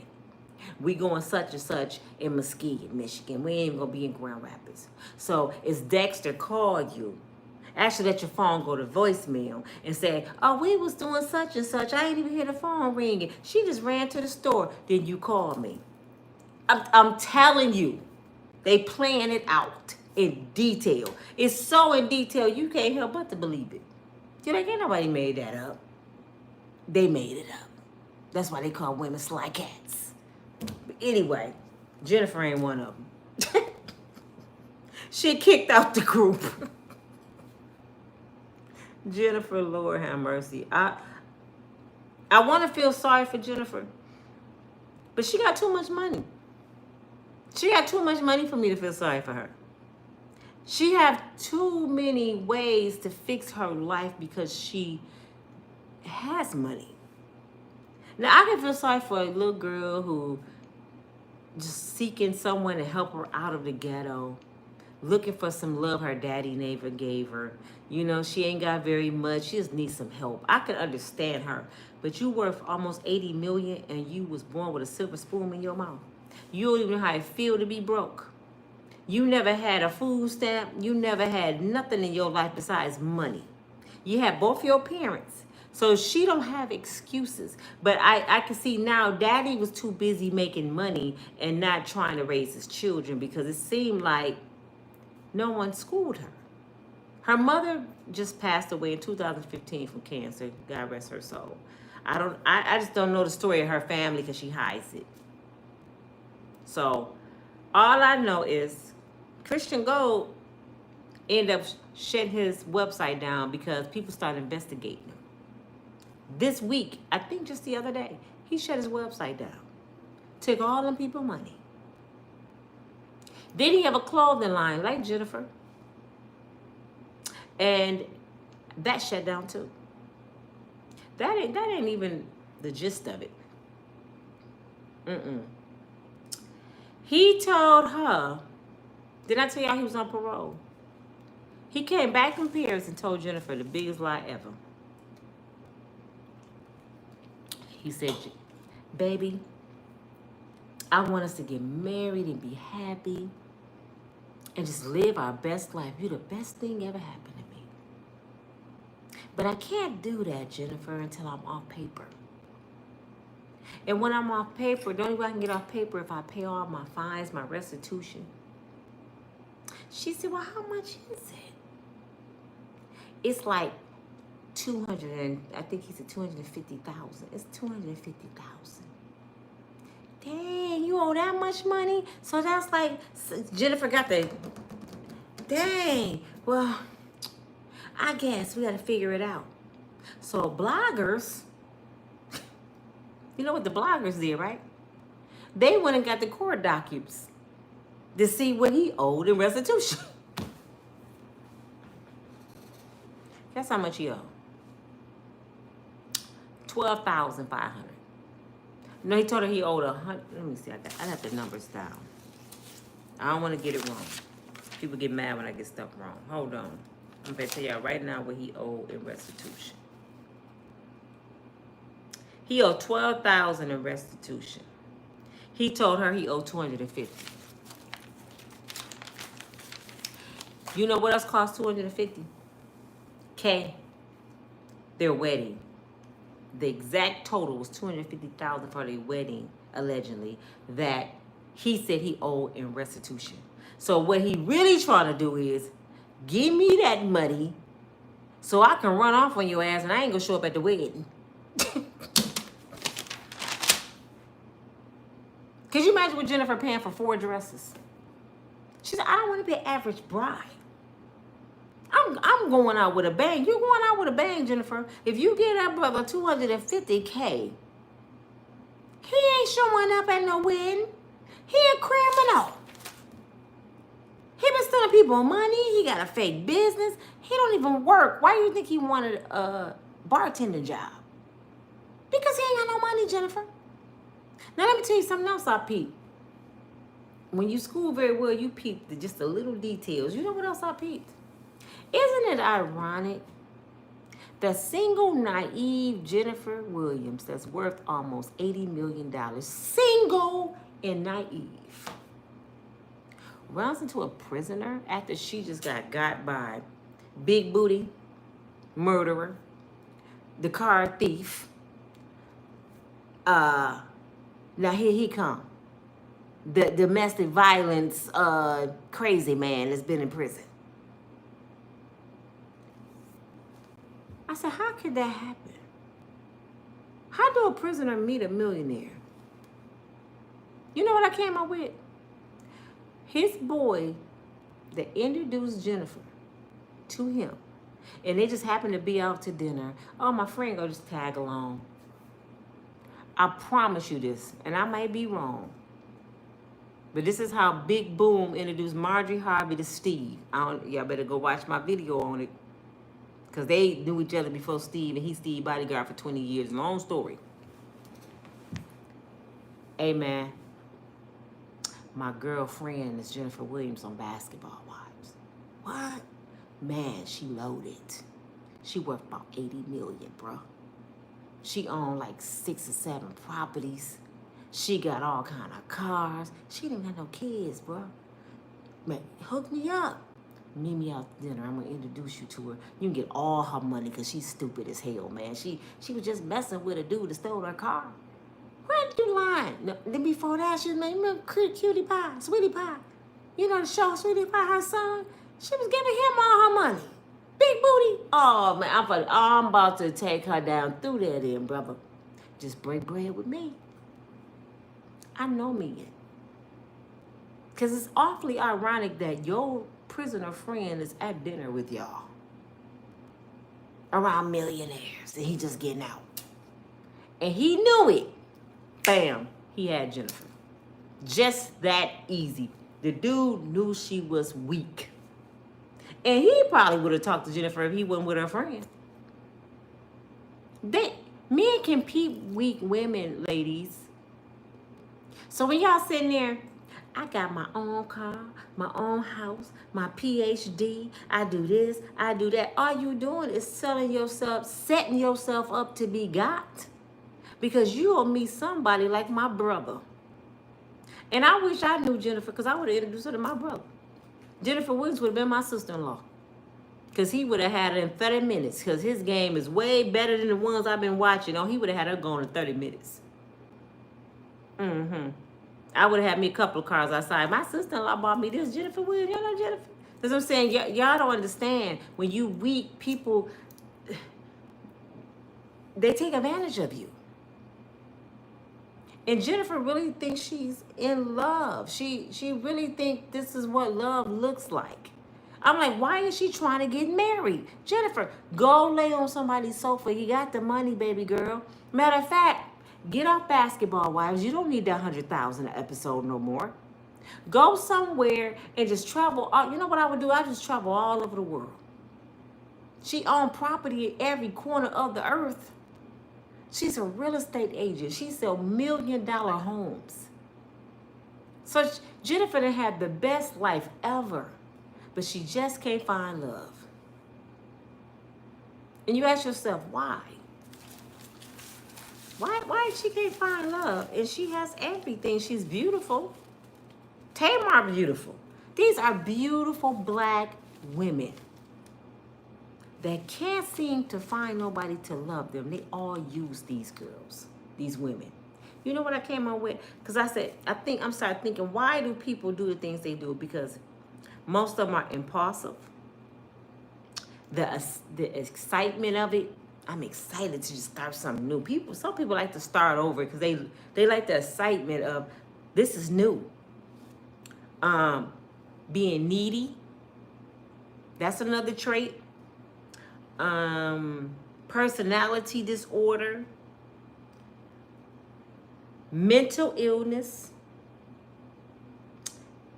We going such and such in Muskegon, Michigan. We ain't even gonna be in Grand Rapids. So it's Dexter called you. Actually, let your phone go to voicemail and say, oh, we was doing such and such. I ain't even hear the phone ringing. She just ran to the store. Then you called me. I'm telling you, they plan it out. in detail. It's so in detail, you can't help but to believe it. You're like, ain't nobody made that up. They made it up. That's why they call women sly cats. But anyway, Jennifer ain't one of them. She kicked out the group. Jennifer, Lord have mercy. I want to feel sorry for Jennifer, but she got too much money. She got too much money for me to feel sorry for her. She have too many ways to fix her life because she has money. Now, I can feel sorry for a little girl who just seeking someone to help her out of the ghetto, looking for some love her daddy never gave her. You know, she ain't got very much. She just needs some help. I can understand her. But you worth almost 80 million and you was born with a silver spoon in your mouth. You don't even know how it feel to be broke. You never had a food stamp. You never had nothing in your life besides money. You had both your parents. So she don't have excuses. But I can see now daddy was too busy making money and not trying to raise his children because it seemed like no one schooled her. Her mother just passed away in 2015 from cancer. God rest her soul. I just don't know the story of her family because she hides it. So all I know is Christian Gold ended up shutting his website down because people started investigating him. This week, I think just the other day, he shut his website down. Took all them people money. Then he have a clothing line like Jennifer. And that shut down too. That ain't even the gist of it. He told her, did I tell y'all he was on parole? He came back from Paris and told Jennifer the biggest lie ever. He said, baby, I want us to get married and be happy and just live our best life. You're the best thing ever happened to me. But I can't do that, Jennifer, until I'm off paper. And when I'm off paper, the only way I can get off paper if I pay all my fines, my restitution. She said, well, how much is it? It's like 200 and I think he said 250,000. It's 250,000. Dang, you owe that much money? So that's like, Jennifer got the, dang, well, I guess we got to figure it out. So bloggers, you know what the bloggers did, right? They went and got the court documents to see what he owed in restitution. Guess how much he owed? $12,500. No, he told her he owed 100. Let me see. I have the numbers down. I don't want to get it wrong. People get mad when I get stuff wrong. Hold on. I'm going to tell y'all right now what he owed in restitution. He owed $12,000 in restitution. He told her he owed $250. You know what else cost $250? Their wedding. The exact total was $250,000 for their wedding, allegedly, that he said he owed in restitution. So what he really trying to do is give me that money so I can run off on your ass and I ain't gonna show up at the wedding. Could you imagine what Jennifer paying for 4 dresses? She said, I don't want to be an average bride. I'm going out with a bang. You're going out with a bang, Jennifer. If you get that brother $250K, he ain't showing up at no wedding. He a criminal. He been stealing people money. He got a fake business. He don't even work. Why do you think he wanted a bartending job? Because he ain't got no money, Jennifer. Now let me tell you something else I peeped. When you school very well, you peep just the little details. You know what else I peeped? Isn't it ironic that single, naive Jennifer Williams that's worth almost $80 million, single and naive, runs into a prisoner after she just got by big booty, murderer, the car thief. Now here he come. the domestic violence crazy man that's been in prison. I said, how could that happen? How do a prisoner meet a millionaire? You know what I came up with? His boy that introduced Jennifer to him, and they just happened to be out to dinner. Oh, my friend go just tag along. I promise you this, and I may be wrong, but this is how Big Boom introduced Marjorie Harvey to Steve. Y'all better go watch my video on it, because they knew each other before Steve, and he's Steve's bodyguard for 20 years. Long story. Hey, man. My girlfriend is Jennifer Williams on Basketball Wives. What? Man, she loaded. She worth about 80 million, bro. She owned like 6 or 7 properties. She got all kind of cars. She didn't have no kids, bro. Man, hook me up. Meet me out to dinner. I'm gonna introduce you to her. You can get all her money because she's stupid as hell, man. She was just messing with a dude that stole her car. Where did you lying? No, then before that, she was making Cutie Pie, Sweetie Pie. You know the show, Sweetie Pie, her son? She was giving him all her money. Big booty. Oh, man, I'm about to take her down through there then, brother. Just break bread with me. I know me yet. Because it's awfully ironic that your prisoner friend is at dinner with y'all. Around millionaires, and he just getting out. And he knew it. Bam, he had Jennifer. Just that easy. The dude knew she was weak. And he probably would have talked to Jennifer if he wasn't with her friend. Men can peep weak women, ladies. So when y'all sitting there, I got my own car, my own house, my PhD, I do this, I do that. All you doing is selling yourself, setting yourself up to be got. Because you'll meet somebody like my brother. And I wish I knew Jennifer, because I would have introduced her to my brother. Jennifer Williams would have been my sister-in-law. Because he would have had her in 30 minutes. Because his game is way better than the ones I've been watching. Oh, he would have had her going in 30 minutes. I would have had me a couple of cars outside. My sister-in-law bought me this. Jennifer Williams, you know Jennifer? That's what I'm saying. Y'all don't understand. When you weak, people, they take advantage of you. And Jennifer really thinks she's in love. She really thinks this is what love looks like. I'm like, why is she trying to get married? Jennifer, go lay on somebody's sofa. You got the money, baby girl. Matter of fact, get off Basketball Wives. You don't need that 100,000 episode no more. Go somewhere and just travel. You know what I would do? I just travel all over the world. She owned property in every corner of the earth. She's a real estate agent. She sells $1 million homes. So Jennifer done had the best life ever, but she just can't find love. And you ask yourself, why? Why she can't find love? And she has everything. She's beautiful. Tamar beautiful. These are beautiful black women that can't seem to find nobody to love them. They all use these girls, these women. You know what I came up with? Because I started thinking, why do people do the things they do? Because most of them are impulsive. The excitement of it, I'm excited to just start something new. Some people like to start over because they like the excitement of this is new. Being needy, that's another trait. Personality disorder, mental illness,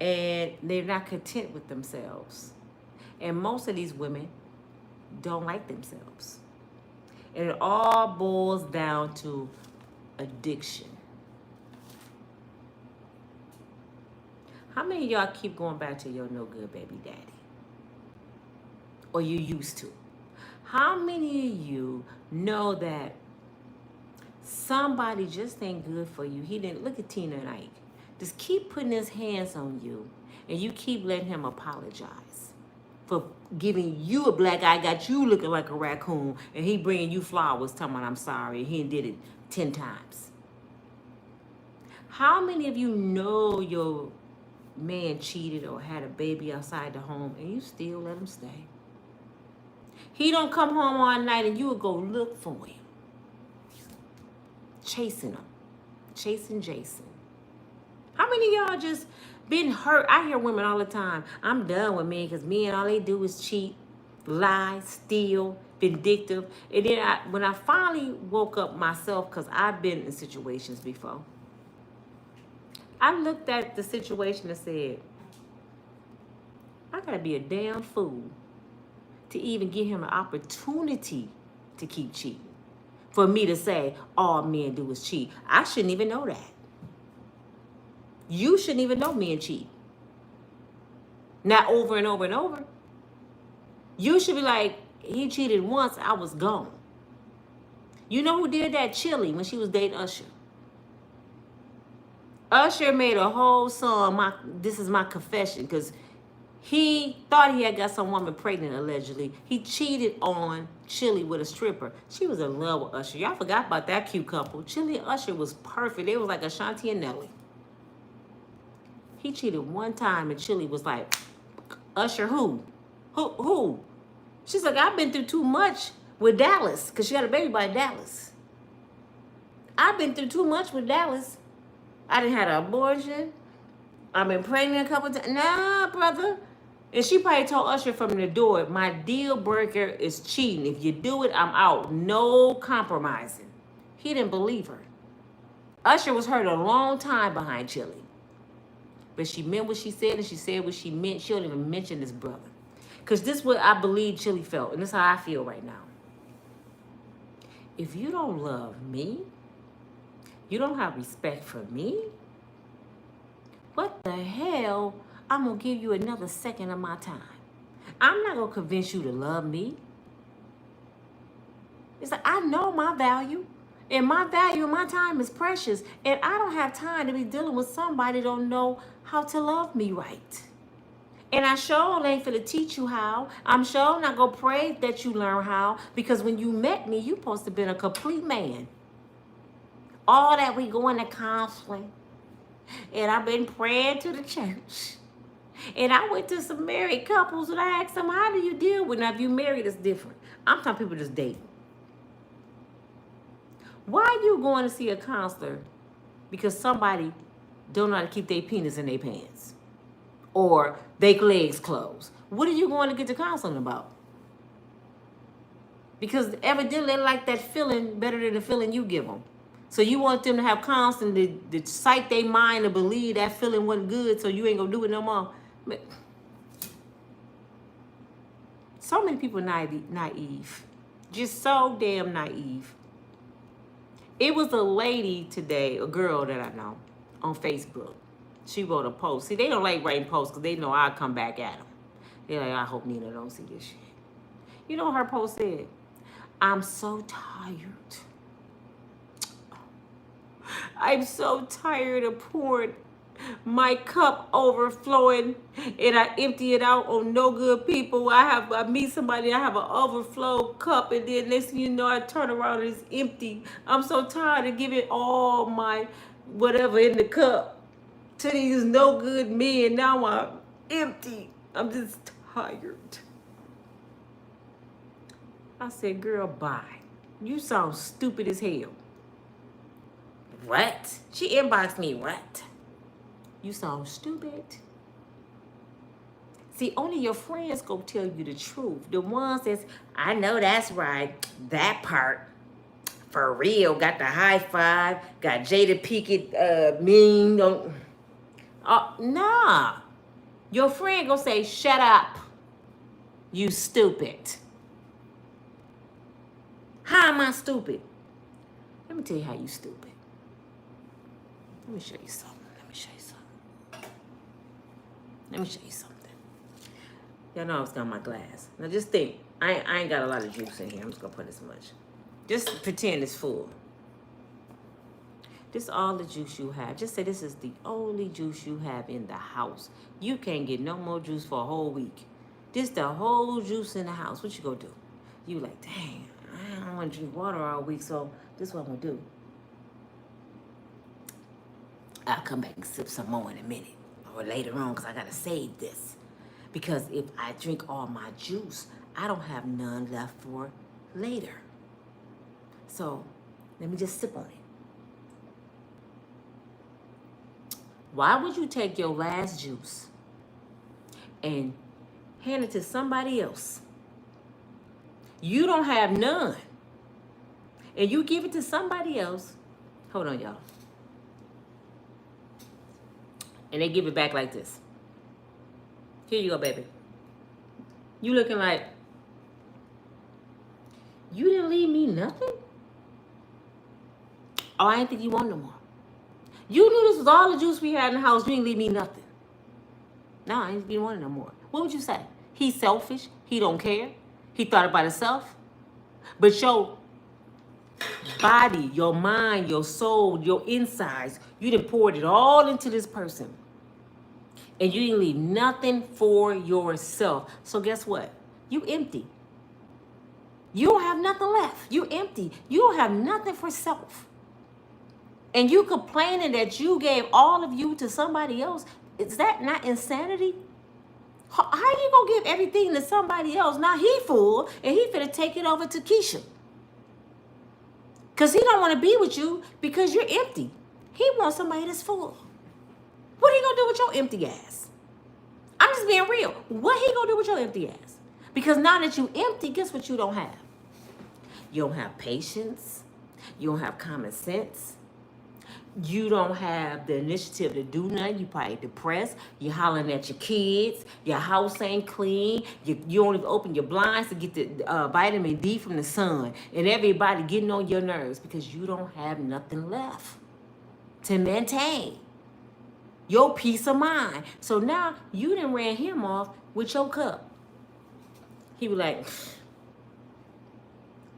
and they're not content with themselves. And most of these women don't like themselves. And it all boils down to addiction. How many of y'all keep going back to your no good baby daddy? Or you used to? How many of you know that somebody just ain't good for you? He didn't. Look at Tina and Ike. Just keep putting his hands on you, and you keep letting him apologize for giving you a black eye, got you looking like a raccoon, and he bringing you flowers, telling him I'm sorry. He did it 10 times. How many of you know your man cheated or had a baby outside the home and you still let him stay? He don't come home all night and you would go look for him. Chasing him. Chasing Jason. How many of y'all just been hurt? I hear women all the time, I'm done with men because men, all they do is cheat, lie, steal, vindictive. And then when I finally woke up myself, because I've been in situations before, I looked at the situation and said, I gotta be a damn fool to even give him an opportunity to keep cheating. For me to say all men do is cheat. I shouldn't even know that. You shouldn't even know men cheat. Not over and over and over. You should be like, he cheated once, I was gone. You know who did that? Chili, when she was dating Usher. Usher made a whole song, This Is My Confession, because he thought he had got some woman pregnant, allegedly. He cheated on Chili with a stripper. She was in love with Usher. Y'all forgot about that cute couple. Chili and Usher was perfect. They was like Ashanti and Nelly. He cheated one time and Chili was like, Usher who? Who? She's like, I've been through too much with Dallas, because she had a baby by Dallas. I've been through too much with Dallas. I done had an abortion. I've been pregnant a couple times. Nah, brother. And she probably told Usher from the door, my deal breaker is cheating. If you do it, I'm out. No compromising. He didn't believe her. Usher was hurt a long time behind Chili. But she meant what she said and she said what she meant. She don't even mention this brother. Because this is what I believe Chili felt. And this is how I feel right now. If you don't love me, you don't have respect for me, what the hell? I'm going to give you another second of my time. I'm not going to convince you to love me. It's like, I know my value. And my value and my time is precious. And I don't have time to be dealing with somebody that don't know how to love me right. And I sure ain't finna teach you how. I'm sure not gonna pray that you learn how. Because when you met me, you supposed to been a complete man. All that we going to counseling. And I've been praying to the church. And I went to some married couples and I asked them, how do you deal with it? Now, if you married, it's different. I'm talking people just dating. Why are you going to see a counselor? Because somebody don't know how to keep their penis in their pants. Or their legs closed. What are you going to get to counseling about? Because evidently they like that feeling better than the feeling you give them. So you want them to have counseling to cite their mind to believe that feeling wasn't good, so you ain't going to do it no more. But so many people naive. Just so damn naive. It was a lady today, a girl that I know, on Facebook. She wrote a post. See, they don't like writing posts because they know I'll come back at them. They're like, I hope Nina don't see this shit. You know what her post said? I'm so tired. I'm so tired of pouring my cup overflowing and I empty it out on no good people. I meet somebody, I have an overflow cup, and then next thing you know, I turn around and it's empty. I'm so tired of giving all my whatever in the cup to these no good men. Now I'm empty. I'm just tired. I said, girl, bye. You sound stupid as hell. What? She inboxed me, what? You sound stupid. See, only your friends go tell you the truth. The ones that's, I know that's right, that part. For real, got the high five, got Jada Pinkett meme. Nah. Your friend gonna say, shut up, you stupid. How am I stupid? Let me tell you how you stupid. Let me show you something. Let me show you something. Y'all know I was got my glass. Now just think, I ain't got a lot of juice in here. I'm just gonna put this much. Just pretend it's full. This is all the juice you have. Just say this is the only juice you have in the house. You can't get no more juice for a whole week. This the whole juice in the house. What you gonna do? You like, dang, I don't want to drink water all week, so this is what I'm gonna do. I'll come back and sip some more in a minute or later on because I got to save this. Because if I drink all my juice, I don't have none left for later. So let me just sip on it. Why would you take your last juice and hand it to somebody else? You don't have none. And you give it to somebody else. Hold on, y'all. And they give it back like this. Here you go, baby. You looking like, you didn't leave me nothing? Oh, I didn't think you wanted no more. You knew this was all the juice we had in the house. You didn't leave me nothing. No, I didn't want it no more. What would you say? He's selfish. He don't care. He thought about himself. But your body, your mind, your soul, your insides, you done poured it all into this person. And you didn't leave nothing for yourself. So guess what? You empty. You don't have nothing left. You empty. You don't have nothing for self. And you complaining that you gave all of you to somebody else. Is that not insanity? How you gonna give everything to somebody else? Now he full and he finna take it over to Keisha. Because he don't want to be with you because you're empty. He wants somebody that's full. What he gonna do with your empty ass? I'm just being real. What he gonna do with your empty ass? Because now that you empty, guess what you don't have? You don't have patience. You don't have common sense. You don't have the initiative to do nothing. You probably depressed. You're hollering at your kids. Your house ain't clean. You don't even open your blinds to get the vitamin D from the sun. And everybody getting on your nerves because you don't have nothing left to maintain your peace of mind. So now you done ran him off with your cup. He was like,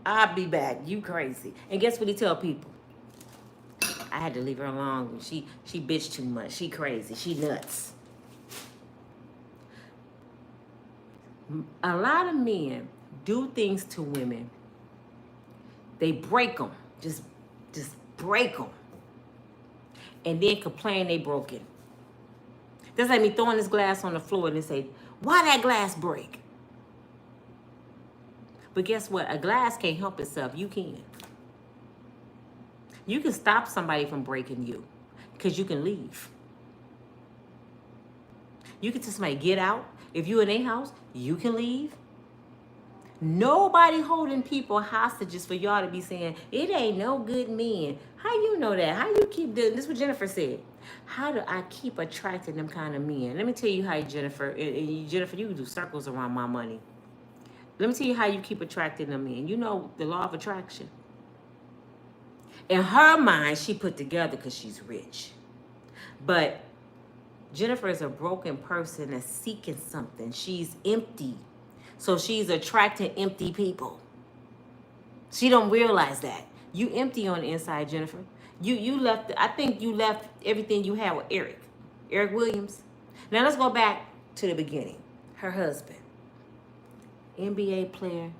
I'll be back. You crazy. And guess what he tell people? I had to leave her alone. She bitched too much. She crazy. She nuts. A lot of men do things to women. They break them. Just break them. And then complain they broken. That's like me throwing this glass on the floor and they say, why that glass break? But guess what? A glass can't help itself. You can. You can stop somebody from breaking you because you can leave. You can tell somebody, get out. If you're in a house, you can leave. Nobody holding people hostages for y'all to be saying, it ain't no good men. How you know that? How you keep doing this? Is what Jennifer said. How do I keep attracting them kind of men? Let me tell you how, Jennifer. Jennifer, you can do circles around my money. Let me tell you how you keep attracting them men. You know the law of attraction. In her mind, she put together because she's rich. But Jennifer is a broken person that's seeking something. She's empty. So she's attracting empty people. She don't realize that. You empty on the inside, Jennifer. You left, I think you left everything you had with Eric Williams. Now let's go back to the beginning. Her husband, NBA player,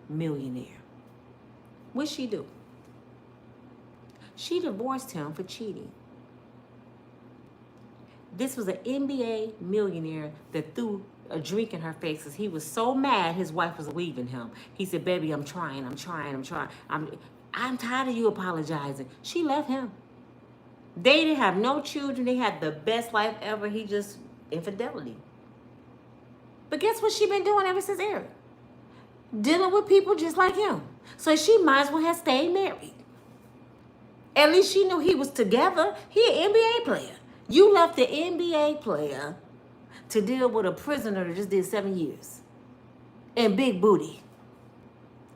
millionaire. What'd she do? She divorced him for cheating. This was an NBA millionaire that threw a drink in her face because he was so mad his wife was leaving him. He said, baby, I'm trying. I'm tired of you apologizing. She left him. They didn't have no children. They had the best life ever. He just, infidelity. But guess what she been doing ever since Eric? Dealing with people just like him. So she might as well have stayed married. At least she knew he was together. He an NBA player. You left the NBA player to deal with a prisoner that just did 7 years. And big booty.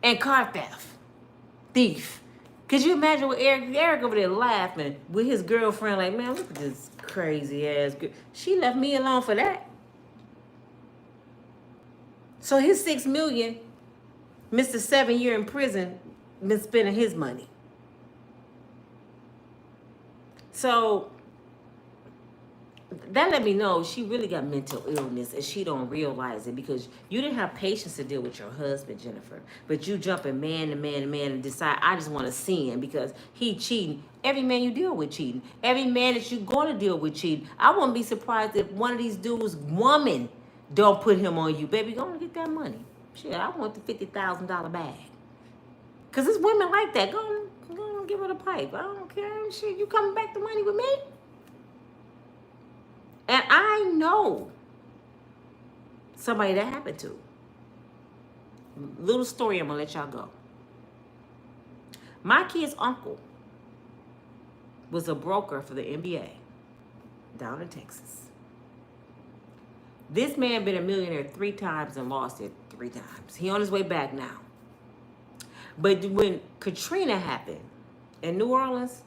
And car theft. Thief. Could you imagine with Eric over there laughing with his girlfriend like, man, look at this crazy ass girl. She left me alone for that. So his $6 million, Mr. 7 year in prison, been spending his money. So that let me know she really got mental illness and she don't realize it, because you didn't have patience to deal with your husband, Jennifer. But you jumping man to man to man and decide, I just want to sin because he cheating. Every man you deal with cheating. Every man that you going to deal with cheating. I wouldn't be surprised if one of these dudes, woman, don't put him on you. Baby, go and get that money. Shit, I want the $50,000 bag. Because it's women like that. Go and give her the pipe. I don't care. Shit, you coming back to money with me? And I know somebody that happened to. Little story, I'm going to let y'all go. My kid's uncle was a broker for the NBA down in Texas. This man been a millionaire 3 times and lost it 3 times. He on his way back now. But when Katrina happened in New Orleans,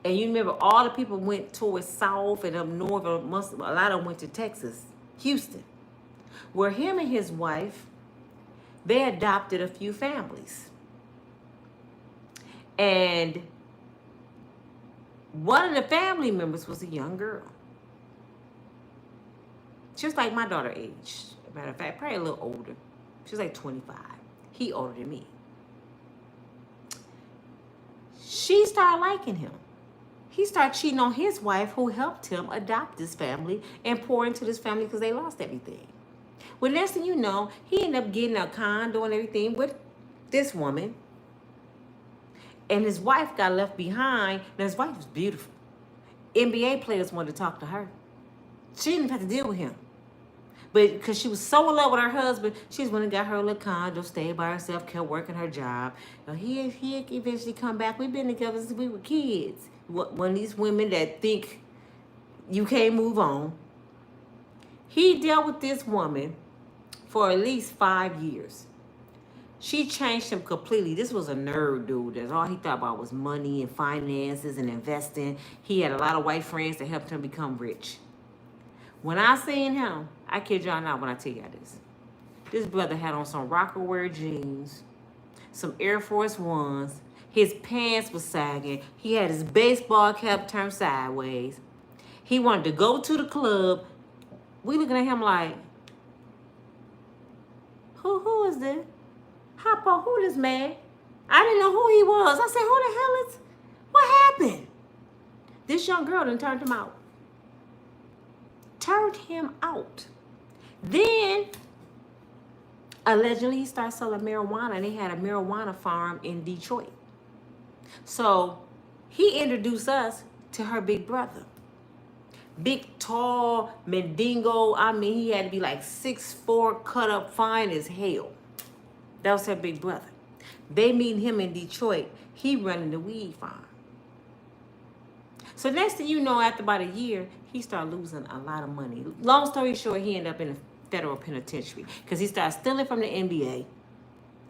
and you remember all the people went towards south and up north, or a lot of them went to Texas, Houston, where him and his wife, they adopted a few families. And one of the family members was a young girl. She was like my daughter age. Matter of fact, probably a little older. She was like 25. He older than me. She started liking him. He started cheating on his wife, who helped him adopt this family and pour into this family because they lost everything. Well, next thing you know, he ended up getting a condo and everything with this woman. And his wife got left behind. Now, his wife was beautiful. NBA players wanted to talk to her. She didn't have to deal with him. But because she was so in love with her husband, she just went and got her a little condo, stayed by herself, kept working her job. Now, he eventually come back. We've been together since we were kids. One of these women that think you can't move on. He dealt with this woman for at least 5 years. She changed him completely. This was a nerd dude. That's all he thought about was money and finances and investing. He had a lot of white friends that helped him become rich. When I seen him, I kid y'all not when I tell y'all this. This brother had on some Rockaware jeans, some Air Force Ones. His pants was sagging. He had his baseball cap turned sideways. He wanted to go to the club. We looking at him like, who is this? Hop on, who this man? I didn't know who he was. I said, who the hell is, what happened? This young girl done turned him out. Turned him out. Then, allegedly, he started selling marijuana, and they had a marijuana farm in Detroit. So, he introduced us to her big brother. Big, tall, Mendingo. I mean, he had to be like 6'4", cut up fine as hell. That was her big brother. They meet him in Detroit. He running the weed farm. So next thing you know, after about a year, he started losing a lot of money. Long story short, he ended up in a federal penitentiary because he started stealing from the NBA.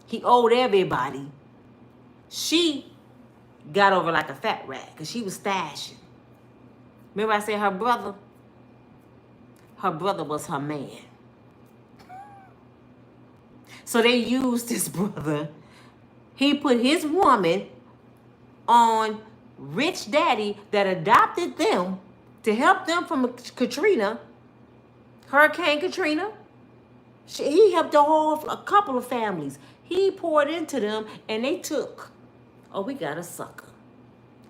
He owed everybody. She got over like a fat rat because she was stashing. Remember I said her brother? Her brother was her man. So they used this brother. He put his woman on rich daddy that adopted them to help them from Katrina, Hurricane Katrina. He helped a couple of families. He poured into them and they took. Oh, we got a sucker.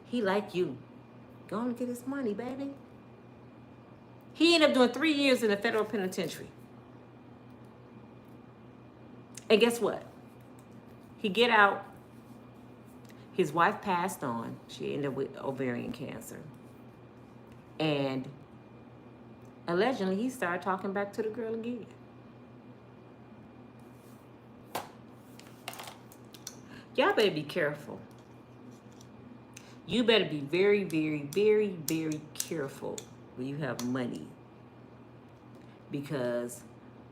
He like you. Go on and get his money, baby. He ended up doing 3 years in the federal penitentiary. And guess what? He get out. His wife passed on. She ended up with ovarian cancer. And allegedly, he started talking back to the girl again. Y'all better be careful. You better be very, very, very, very careful when you have money. Because,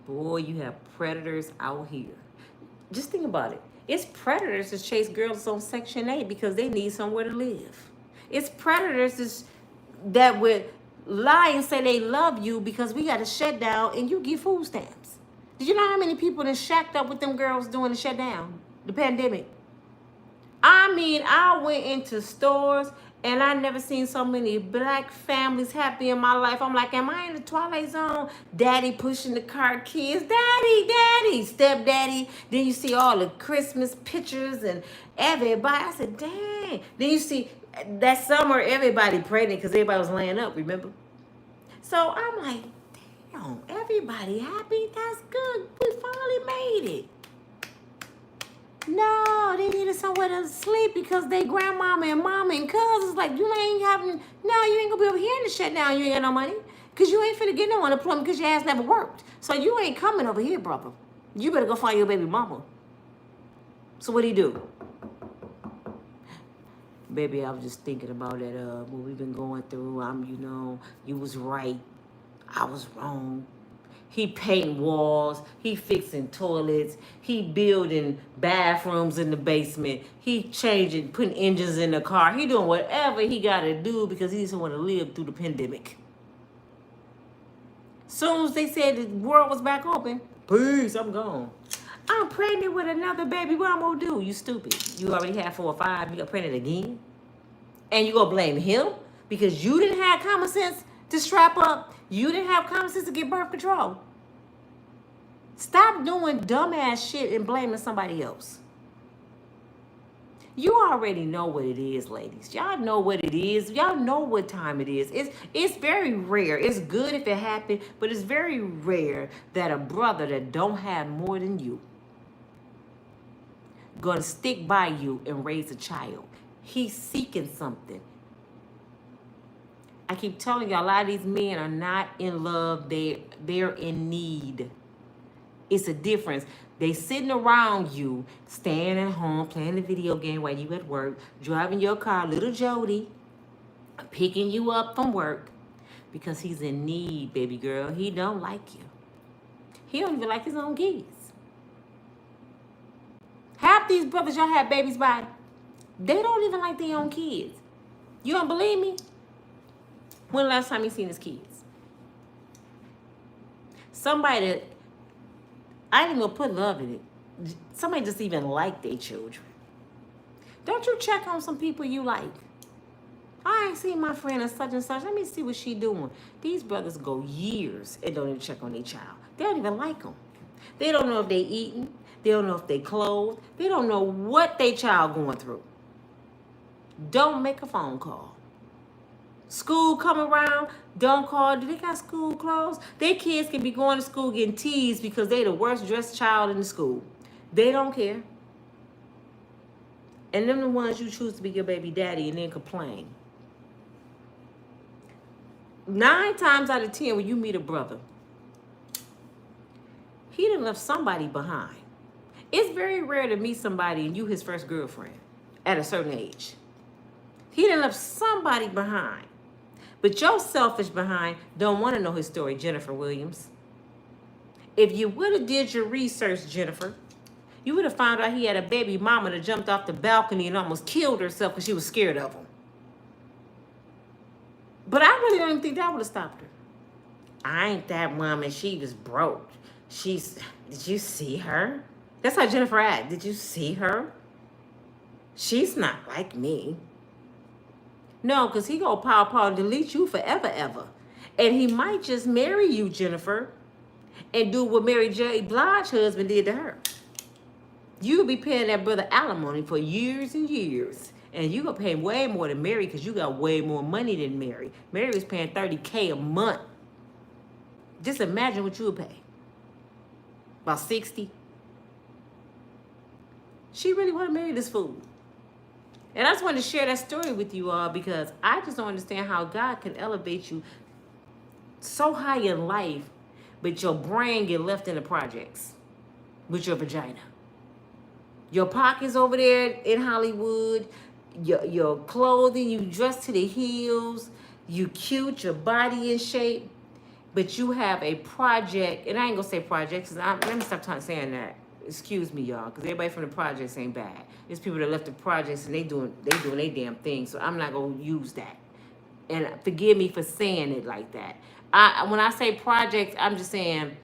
boy, you have predators out here. Just think about it. It's predators that chase girls on Section 8 because they need somewhere to live. It's predators that would lie and say they love you because we got a shutdown and you get food stamps. Did you know how many people that shacked up with them girls during the shutdown, the pandemic? I mean, I went into stores And I never seen so many black families happy in my life. I'm like, am I in the Twilight Zone? Daddy pushing the car, kids, daddy, stepdaddy. Then you see all the Christmas pictures and everybody. I said, dang. Then you see that summer, everybody pregnant because everybody was laying up, remember? So I'm like, damn, everybody happy? That's good. We finally made it. No, they needed somewhere to sleep because they grandmama and mama and cousins like, you ain't having, no, you ain't gonna be over here in the shutdown. You ain't got no money because you ain't finna get no unemployment because your ass never worked. So you ain't coming over here, brother. You better go find your baby mama. So what do you do? Baby, I was just thinking about that, what we've been going through. You was right. I was wrong. He painting walls. He fixing toilets. He building bathrooms in the basement. He changing, putting engines in the car. He doing whatever he got to do because he doesn't want to live through the pandemic. Soon as they said the world was back open, peace, I'm gone. I'm pregnant with another baby. What I'm going to do? You stupid. You already had 4 or 5. You got pregnant again? And you going to blame him because you didn't have common sense to strap up. You didn't have common sense to get birth control. Stop doing dumbass shit and blaming somebody else. You already know what it is, ladies. Y'all know what it is. Y'all know what time it is. It's very rare. It's good if it happened, but it's very rare that a brother that don't have more than you gonna stick by you and raise a child. He's seeking something. I keep telling y'all, a lot of these men are not in love. They're in need. It's a difference. They sitting around you, staying at home, playing the video game while you at work, driving your car, little Jody, picking you up from work because he's in need, baby girl. He don't like you. He don't even like his own kids. Half these brothers y'all have babies by, they don't even like their own kids. You don't believe me? When the last time you seen his kids? Somebody that, I didn't even put love in it. Somebody just even like their children. Don't you check on some people you like? I ain't seen my friend and such. Let me see what she doing. These brothers go years and don't even check on their child. They don't even like them. They don't know if they eating. They don't know if they clothed. They don't know what their child going through. Don't make a phone call. School come around, don't call. Do they got school clothes? Their kids can be going to school getting teased because they the worst dressed child in the school. They don't care. And them the ones you choose to be your baby daddy and then complain. 9 times out of 10 when you meet a brother, he done left somebody behind. It's very rare to meet somebody and you his first girlfriend at a certain age. He done left somebody behind. But your selfish behind don't want to know his story, Jennifer Williams. If you would have did your research, Jennifer, you would have found out he had a baby mama that jumped off the balcony and almost killed herself because she was scared of him. But I really don't even think that would have stopped her. I ain't that woman. She was broke. Did you see her? That's how Jennifer acted. Did you see her? She's not like me. No, because he gonna power delete you forever, ever. And he might just marry you, Jennifer, and do what Mary J. Blige's husband did to her. You'll be paying that brother alimony for years and years. And you gonna pay way more than Mary because you got way more money than Mary. Mary was paying $30K a month. Just imagine what you would pay. About 60. She really want to marry this fool. And I just wanted to share that story with you all because I just don't understand how God can elevate you so high in life, but your brain get left in the projects with your vagina. Your pockets over there in Hollywood, your clothing, you dress to the heels, you cute, your body in shape, but you have a project, and I ain't gonna say projects, let me stop saying that. Excuse me, y'all, because everybody from the projects ain't bad. There's people that left the projects and they doing their damn thing, so I'm not gonna use that. And forgive me for saying it like that. When I say projects, I'm just saying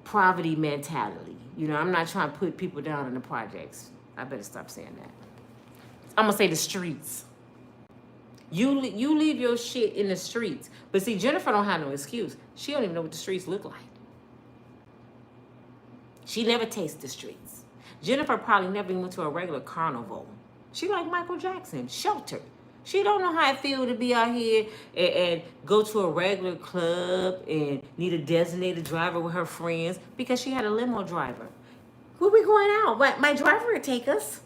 poverty mentality. You know, I'm not trying to put people down in the projects. I better stop saying that. I'm gonna say the streets. You leave your shit in the streets. But see, Jennifer don't have no excuse. She don't even know what the streets look like. She never tastes the streets. Jennifer probably never even went to a regular carnival. She like Michael Jackson, sheltered. She don't know how it feel to be out here and go to a regular club and need a designated driver with her friends because she had a limo driver. Where we going out? My driver would take us.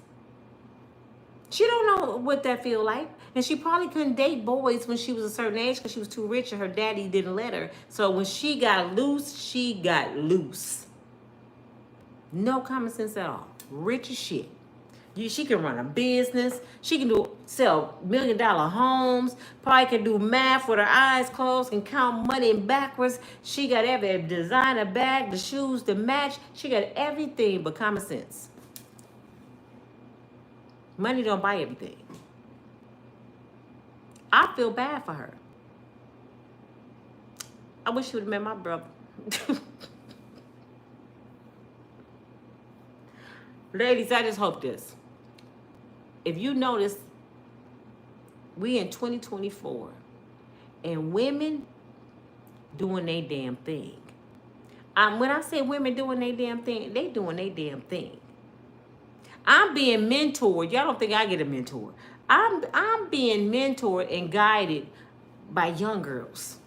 She don't know what that feel like. And she probably couldn't date boys when she was a certain age because she was too rich and her daddy didn't let her. So when she got loose, she got loose. No common sense at all. Rich as shit. She can run a business. She can sell $1 million homes. Probably can do math with her eyes closed. Can count money backwards. She got every designer bag, the shoes, the match. She got everything but common sense. Money don't buy everything. I feel bad for her. I wish she would have met my brother. Ladies, I just hope this. If you notice, we in 2024 and women doing their damn thing. When I say women doing their damn thing, they doing their damn thing. I'm being mentored. Y'all don't think I get a mentor. I'm being mentored and guided by young girls.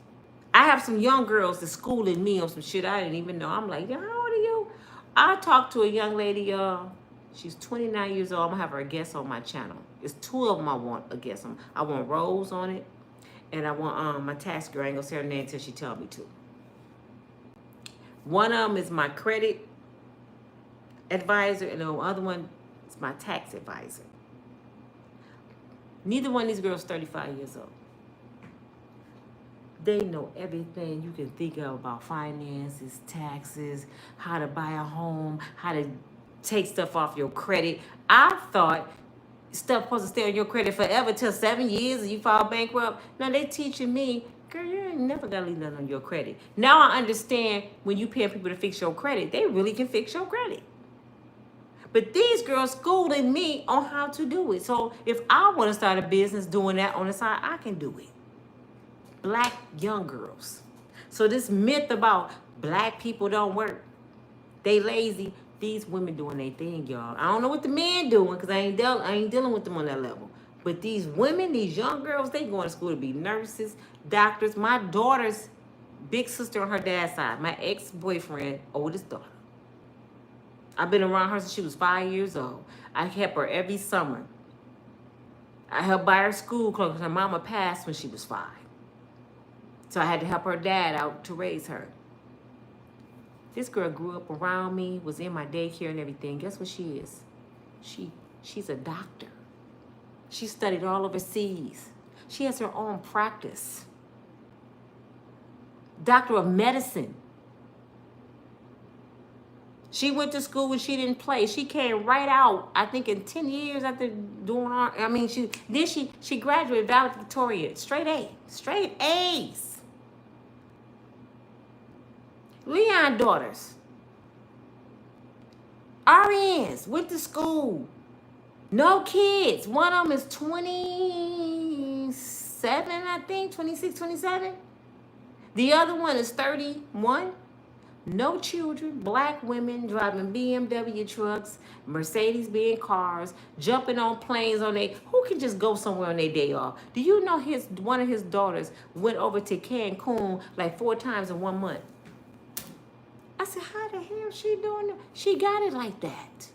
I have some young girls that's schooling me on some shit I didn't even know. I'm like, how old are you? I talked to a young lady, y'all. She's 29 years old. I'm going to have her a guest on my channel. It's 2 of them I want a guest on. I want Rose on it. And I want my tax girl. I ain't going to say her name until she tell me to. One of them is my credit advisor. And the other one is my tax advisor. Neither one of these girls is 35 years old. They know everything you can think of about finances, taxes, how to buy a home, how to take stuff off your credit. I thought stuff supposed to stay on your credit forever till 7 years and you file bankrupt. Now they teaching me, girl, you ain't never gotta leave nothing on your credit. Now I understand when you pay people to fix your credit, they really can fix your credit. But these girls schooling me on how to do it. So if I want to start a business doing that on the side, I can do it. Black young girls. So this myth about black people don't work, they lazy. These women doing their thing, y'all. I don't know what the men doing because I ain't dealing with them on that level. But these women, these young girls, they going to school to be nurses, doctors. My daughter's big sister on her dad's side, my ex-boyfriend, oldest daughter. I've been around her since she was 5 years old. I help her every summer. I helped buy her school clothes because her mama passed when she was 5. So I had to help her dad out to raise her. This girl grew up around me, was in my daycare and everything. Guess what she is? She's a doctor. She studied all overseas. She has her own practice. Doctor of medicine. She went to school when she didn't play. She came right out, I think in 10 years after doing her, she graduated valedictorian. Straight A. Straight A's. Leon daughters. RNs, went to school. No kids. One of them is 27, I think, 26, 27. The other one is 31. No children, black women driving BMW trucks, Mercedes-Benz cars, jumping on planes who can just go somewhere on their day off? Do you know one of his daughters went over to Cancun like 4 times in 1 month? I said, how the hell is she doing that? She got it like that.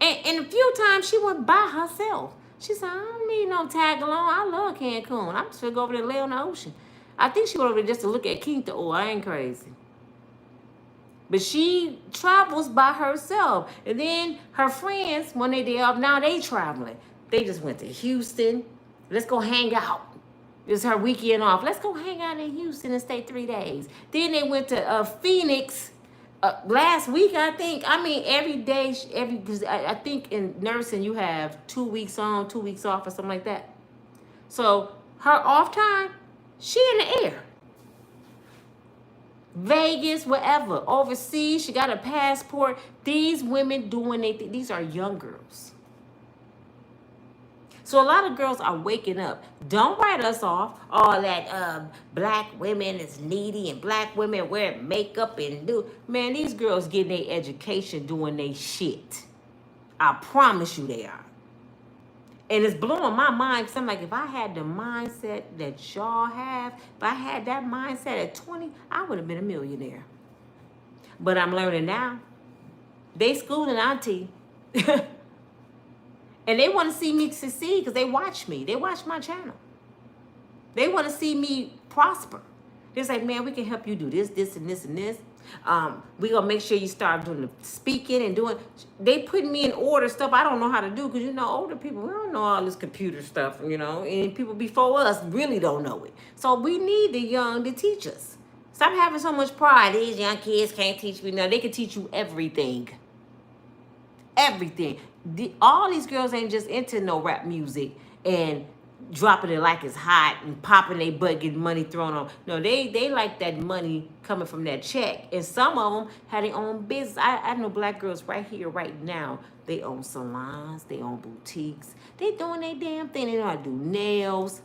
And a few times she went by herself. She said, I don't need no tag along. I love Cancun. I'm just gonna go over there and lay on the ocean. I think she went over there just to look at Quinta Oil. I ain't crazy. But she travels by herself. And then her friends, when they day off, now they traveling. They just went to Houston. Let's go hang out. It's her weekend off. Let's go hang out in Houston and stay 3 days. Then they went to Phoenix last week, I think. I mean, every day, because I think in nursing you have 2 weeks on, 2 weeks off or something like that. So her off time, she in the air. Vegas, wherever, overseas, she got a passport. These women doing these are young girls. So a lot of girls are waking up. Don't write us off. All that black women is needy and black women wear makeup and do. Man, these girls getting their education doing their shit. I promise you they are. And it's blowing my mind because I'm like, if I had the mindset that y'all have, if I had that mindset at 20, I would have been a millionaire. But I'm learning now. They schooling auntie. And they want to see me succeed because they watch me. They watch my channel. They want to see me prosper. They're like, man, we can help you do this, this, and this, and this. We gonna make sure you start doing the speaking and doing. They put me in order stuff I don't know how to do because older people, we don't know all this computer stuff, and people before us really don't know it. So we need the young to teach us. Stop having so much pride. These young kids can't teach me. No, they can teach you everything. Everything. All these girls ain't just into no rap music and dropping it like it's hot and popping their butt, getting money thrown on. No, they like that money coming from that check. And some of them had their own business. I know black girls right here, right now. They own salons. They own boutiques. They doing their damn thing. They know how to do nails.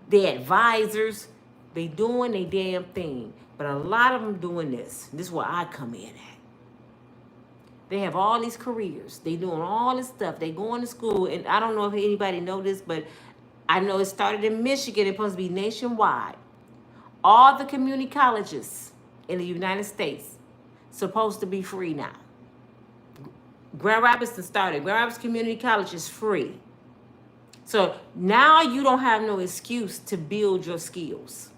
They advisors. They doing their damn thing. But a lot of them doing this. This is where I come in at. They have all these careers. They doing all this stuff. They going to school. And I don't know if anybody know this, but I know it started in Michigan. It's supposed to be nationwide. All the community colleges in the United States supposed to be free now. Grand Rapids started. Grand Rapids Community College is free. So now you don't have no excuse to build your skills.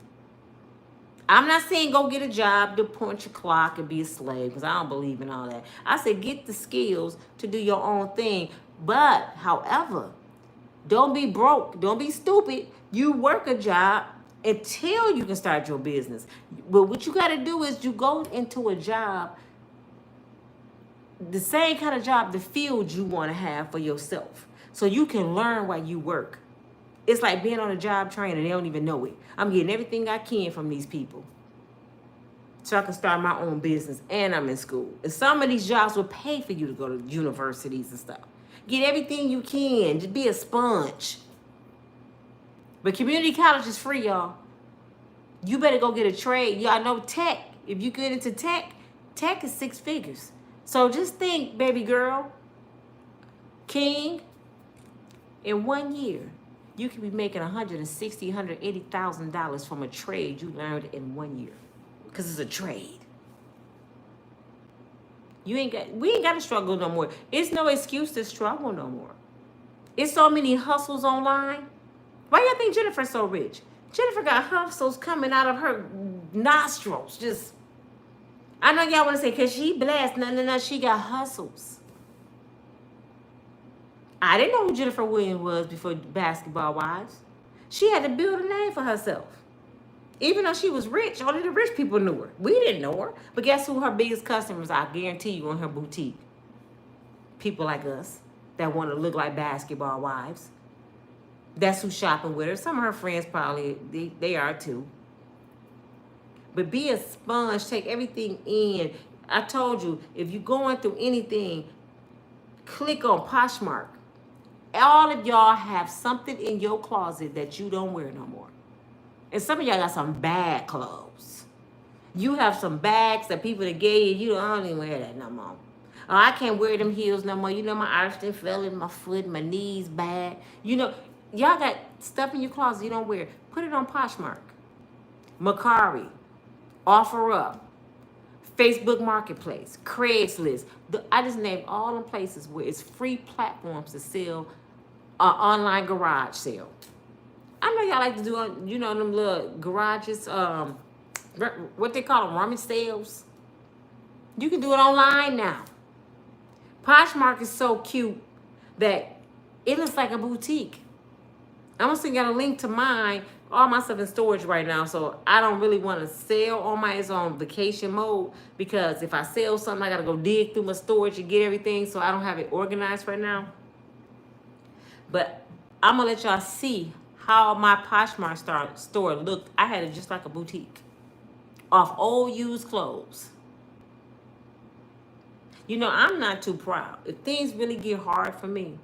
I'm not saying go get a job to punch your clock and be a slave because I don't believe in all that. I said get the skills to do your own thing. But, however, don't be broke. Don't be stupid. You work a job until you can start your business. But what you got to do is you go into a job, the same kind of job, the field you want to have for yourself. So you can learn while you work. It's like being on a job training. They don't even know it. I'm getting everything I can from these people so I can start my own business and I'm in school. And some of these jobs will pay for you to go to universities and stuff. Get everything you can. Just be a sponge. But community college is free, y'all. You better go get a trade. Y'all know tech. If you get into tech, tech is 6 figures. So just think, baby girl, king, in 1 year, you could be making $160,000, $180,000 from a trade you learned in 1 year. Because it's a trade. We ain't got to struggle no more. It's no excuse to struggle no more. It's so many hustles online. Why y'all think Jennifer's so rich? Jennifer got hustles coming out of her nostrils. Just, I know y'all want to say, because she blessed. No, she got hustles. I didn't know who Jennifer Williams was before Basketball Wives. She had to build a name for herself. Even though she was rich, only the rich people knew her. We didn't know her. But guess who her biggest customers are? I guarantee you on her boutique. People like us that want to look like Basketball Wives. That's who's shopping with her. Some of her friends probably, they are too. But be a sponge. Take everything in. I told you, if you're going through anything, click on Poshmark. All of y'all have something in your closet that you don't wear no more. And some of y'all got some bad clothes. You have some bags that people that gave you, I don't even wear that no more. Oh, I can't wear them heels no more. My arch fell in my foot, my knees bad. Y'all got stuff in your closet you don't wear. Put it on Poshmark. Mercari. OfferUp. Facebook Marketplace. Craigslist. I just named all the places where it's free platforms to sell online garage sale. I know y'all like to do, them little garages, what they call them, rummage sales. You can do it online now. Poshmark is so cute that it looks like a boutique. I'm also got a link to mine. All my stuff in storage right now, so I don't really want to sell on my own vacation mode because if I sell something, I got to go dig through my storage and get everything, so I don't have it organized right now. But I'm going to let y'all see how my Poshmark store looked. I had it just like a boutique off old used clothes. I'm not too proud. If things really get hard for me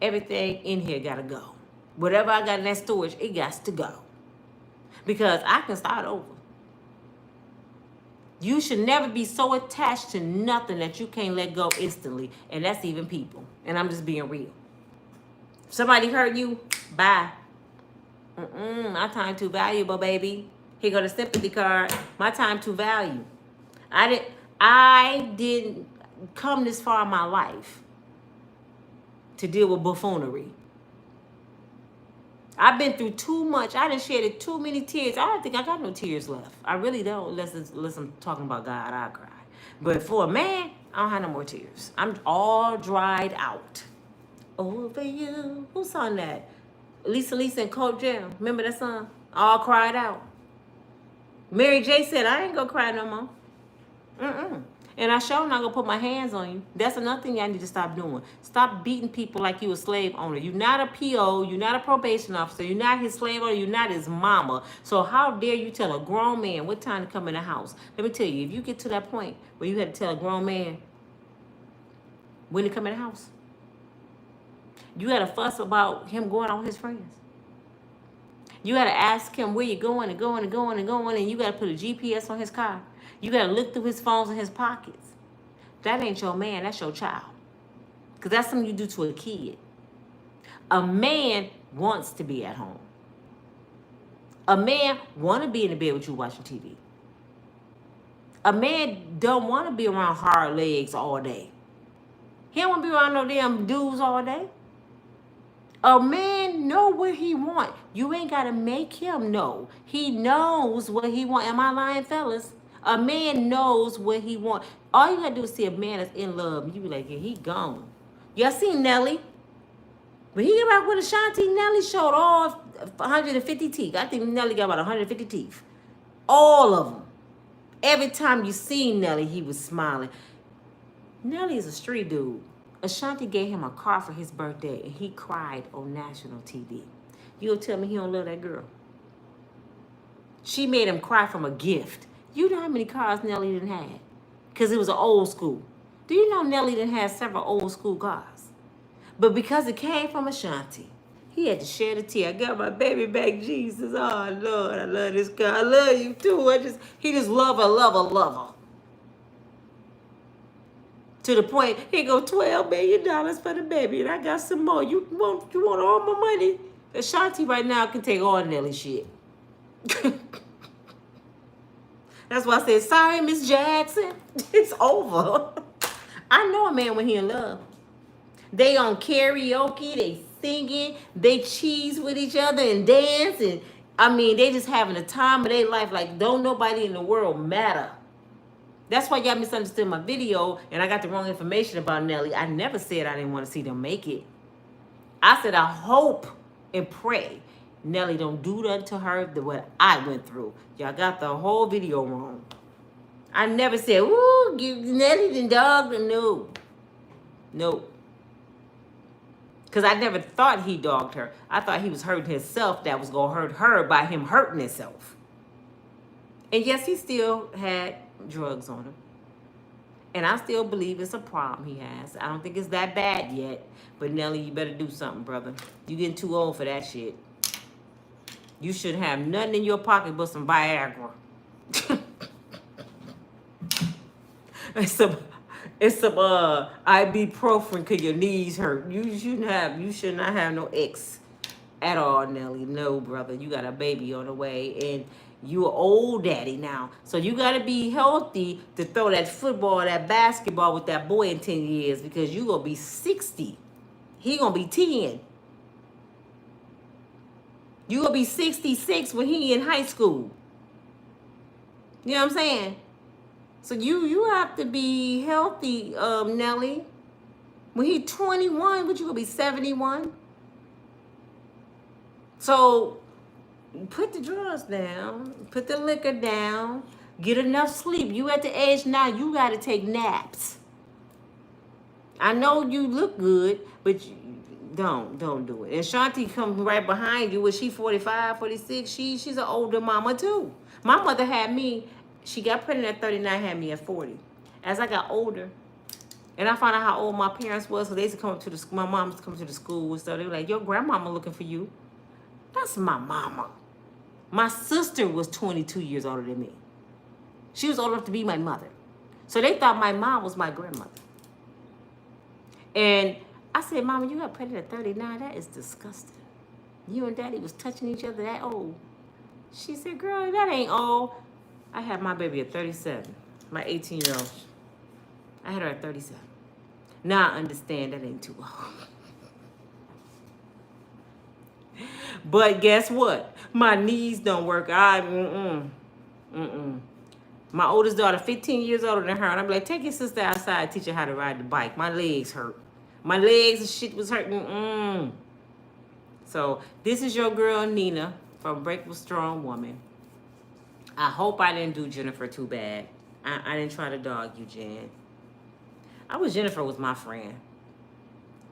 everything in here gotta go. Whatever I got in that storage, it got to go. Because I can start over. You should never be so attached to nothing that you can't let go instantly. And that's even people. And I'm just being real. If somebody hurt you, bye. My time too valuable, baby. Here go the sympathy card. My time too valuable. I didn't come this far in my life to deal with buffoonery. I've been through too much. I done shedded too many tears. I don't think I got no tears left. I really don't. Unless I'm talking about God, I cry. But for a man, I don't have no more tears. I'm all dried out. Over you. Who sung that? Lisa and Colt Jam. Remember that song? All cried out. Mary J said, I ain't gonna cry no more. And I sure not gonna put my hands on you. That's another thing y'all need to stop doing. Stop beating people like you a slave owner. You're not a PO, you're not a probation officer, you're not his slave owner, you're not his mama. So how dare you tell a grown man what time to come in the house? Let me tell you, if you get to that point where you had to tell a grown man when to come in the house, you gotta fuss about him going out with his friends. You gotta ask him where you're going and going and going and going, and you gotta put a GPS on his car. You gotta look through his phones and his pockets. That ain't your man, that's your child. Because that's something you do to a kid. A man wants to be at home. A man want to be in the bed with you watching TV. A man don't want to be around hard legs all day. He don't want to be around no damn dudes all day. A man know what he want. You ain't got to make him know. He knows what he want. Am I lying, fellas? A man knows what he want. All you got to do is see a man that's in love. And you be like, yeah, he gone. Y'all seen Nelly? When he got back with Ashanti, Nelly showed off 150 teeth. I think Nelly got about 150 teeth. All of them. Every time you see Nelly, he was smiling. Nelly is a street dude. Ashanti gave him a car for his birthday, and he cried on national TV. You gonna tell me he don't love that girl? She made him cry from a gift. You know how many cars Nelly didn't have? Because it was an old school. Do you know Nelly didn't have several old school cars? But because it came from Ashanti, he had to shed a tear. I got my baby back, Jesus. Oh, Lord, I love this girl. I love you, too. He just love her. To the point, he go $12 million for the baby, and I got some more. You want all my money? Ashanti right now can take all Nelly shit. That's why I said, sorry, Miss Jackson. It's over. I know a man when he in love. They on karaoke, they singing, they cheese with each other and dance. And I mean, they just having a time of their life like don't nobody in the world matter. That's why y'all misunderstood my video and I got the wrong information about Nelly. I never said I didn't want to see them make it. I said I hope and pray Nelly don't do that to her what I went through. Y'all got the whole video wrong. I never said, ooh, Nelly done dogged her. No. Because I never thought he dogged her. I thought he was hurting himself that was going to hurt her by him hurting himself. And yes, he still had drugs on him. And I still believe it's a problem he has. I don't think it's that bad yet. But Nelly, you better do something, brother. You getting too old for that shit. You should have nothing in your pocket but some Viagra. It's some ibuprofen because your knees hurt. You should not have no ex at all, Nelly. No, brother. You got a baby on the way and you an old daddy now. So you got to be healthy to throw that football, that basketball with that boy in 10 years because you going to be 60. He going to be 10. You going to be 66 when he in high school. You know what I'm saying? So you have to be healthy, Nelly. When he 21, what you gonna be 71? So put the drugs down, put the liquor down, get enough sleep. You at the age now, you gotta take naps. I know you look good, but don't do it. And Shanti come right behind you. Was she 45, 46? She's an older mama too. My mother had me. She got pregnant at 39, had me at 40. As I got older, And I found out how old my parents was. So they used to come up to the school. My mom used to come to the school. So they were like, your grandmama looking for you. That's my mama. My sister was 22 years older than me. She was old enough to be my mother. So they thought my mom was my grandmother. And I said, Mama, you got pregnant at 39? That is disgusting. You and Daddy was touching each other that old. She said, girl, that ain't old. I had my baby at 37. My 18-year-old. I had her at 37. Now I understand that ain't too old. But guess what? My knees don't work. My oldest daughter, 15 years older than her, and I'm like, take your sister outside, teach her how to ride the bike. My legs hurt. My legs and shit was hurting. So this is your girl Nina from Unbreakable Strong Woman. I hope I didn't do Jennifer too bad. I didn't try to dog you, Jen. Jennifer was my friend,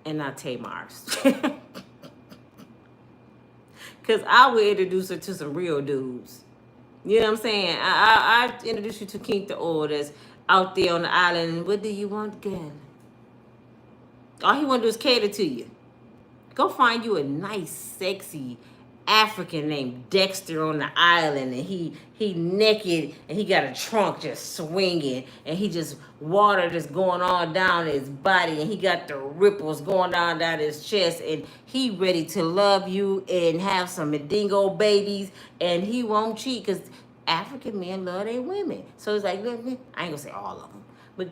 and not Tamar's. Because I would introduce her to some real dudes. You know what I'm saying? I introduced you to King the Oil that's out there on the island. What do you want, girl? All he want to do is cater to you. Go find you a nice, sexy African named Dexter on the island, and he naked, and he got a trunk just swinging, and he just water just going on down his body, and he got the ripples going down his chest, and he ready to love you and have some Medingo babies, and he won't cheat because African men love their women. So it's like, I ain't gonna say all of them, but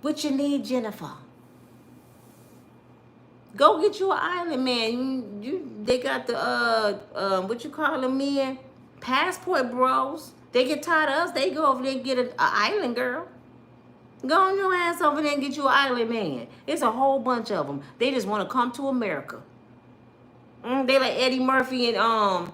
what you need, Jennifer? Go get you an island man. They got the what you call them men? Passport bros. They get tired of us. They go over there and get an island girl. Go on your ass over there and get you an island man. It's a whole bunch of them. They just want to come to America. They like Eddie Murphy and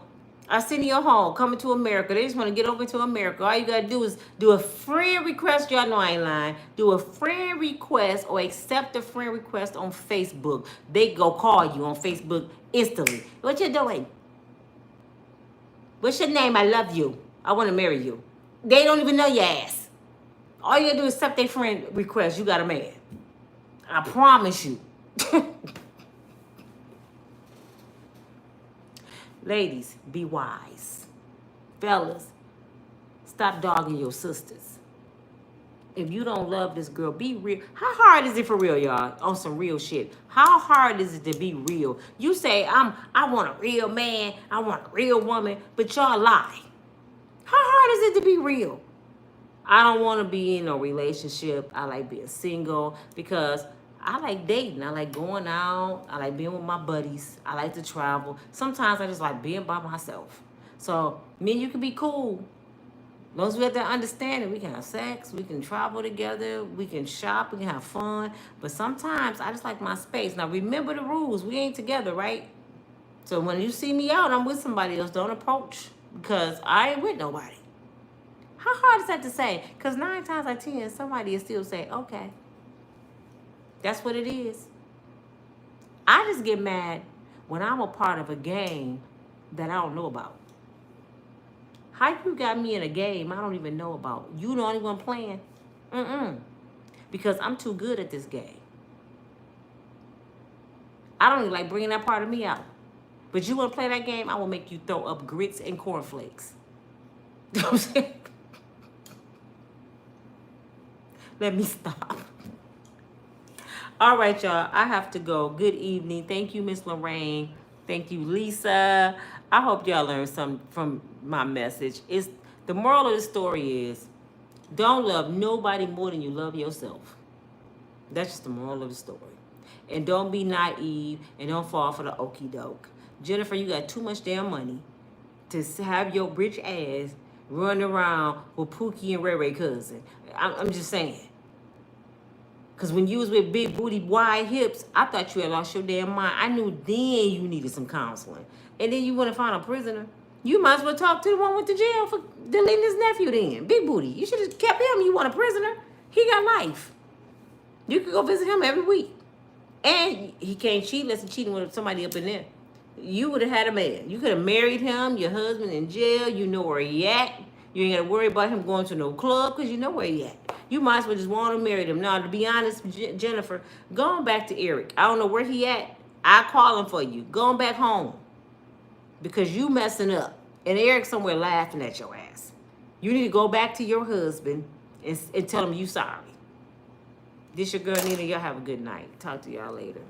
Arsenio Hall coming to America. They just want to get over to America. All you got to do is do a friend request. Y'all know I ain't lying. Do a friend request or accept a friend request on Facebook. They go call you on Facebook instantly. What you doing? What's your name? I love you. I want to marry you. They don't even know your ass. All you got to do is accept their friend request. You got a man. I promise you. Ladies, be wise. Fellas, stop dogging your sisters. If you don't love this girl, be real. How hard is it for real, y'all? On some real shit. How hard is it to be real? You say, I want a real man, I want a real woman, but y'all lie. How hard is it to be real? I don't want to be in a relationship. I like being single because I like dating. I like going out. I like being with my buddies. I like to travel. Sometimes I just like being by myself. So me and you can be cool. As long as we have that understanding, we can have sex, we can travel together, we can shop, we can have fun. But sometimes I just like my space. Now remember the rules. We ain't together, right? So when you see me out, I'm with somebody else. Don't approach because I ain't with nobody. How hard is that to say? Because 9 times out of 10, somebody will still say, okay. That's what it is. I just get mad when I'm a part of a game that I don't know about. How you got me in a game I don't even know about? You the only one playing? Because I'm too good at this game. I don't even like bringing that part of me out. But you want to play that game, I will make you throw up grits and cornflakes. You know what I'm saying? Let me stop. All right, y'all. I have to go. Good evening. Thank you, Miss Lorraine. Thank you, Lisa. I hope y'all learned something from my message. The moral of the story is, don't love nobody more than you love yourself. That's just the moral of the story. And don't be naive and don't fall for the okie doke. Jennifer, you got too much damn money to have your rich ass run around with Pookie and Ray Ray cousin. I'm just saying. Because when you was with big booty, wide hips, I thought you had lost your damn mind. I knew then you needed some counseling. And then you want to find a prisoner. You might as well talk to the one with the jail for deleting his nephew then. Big booty. You should have kept him. You want a prisoner? He got life. You could go visit him every week. And he can't cheat unless he's cheating with somebody up in there. You would have had a man. You could have married him, your husband in jail. You know where he at. You ain't got to worry about him going to no club because you know where he at. You might as well just want to marry him. Now, to be honest, Jennifer, going back to Eric. I don't know where he at. I call him for you. Going back home because you messing up. And Eric's somewhere laughing at your ass. You need to go back to your husband and tell him you sorry. This your girl Nina. Y'all have a good night. Talk to y'all later.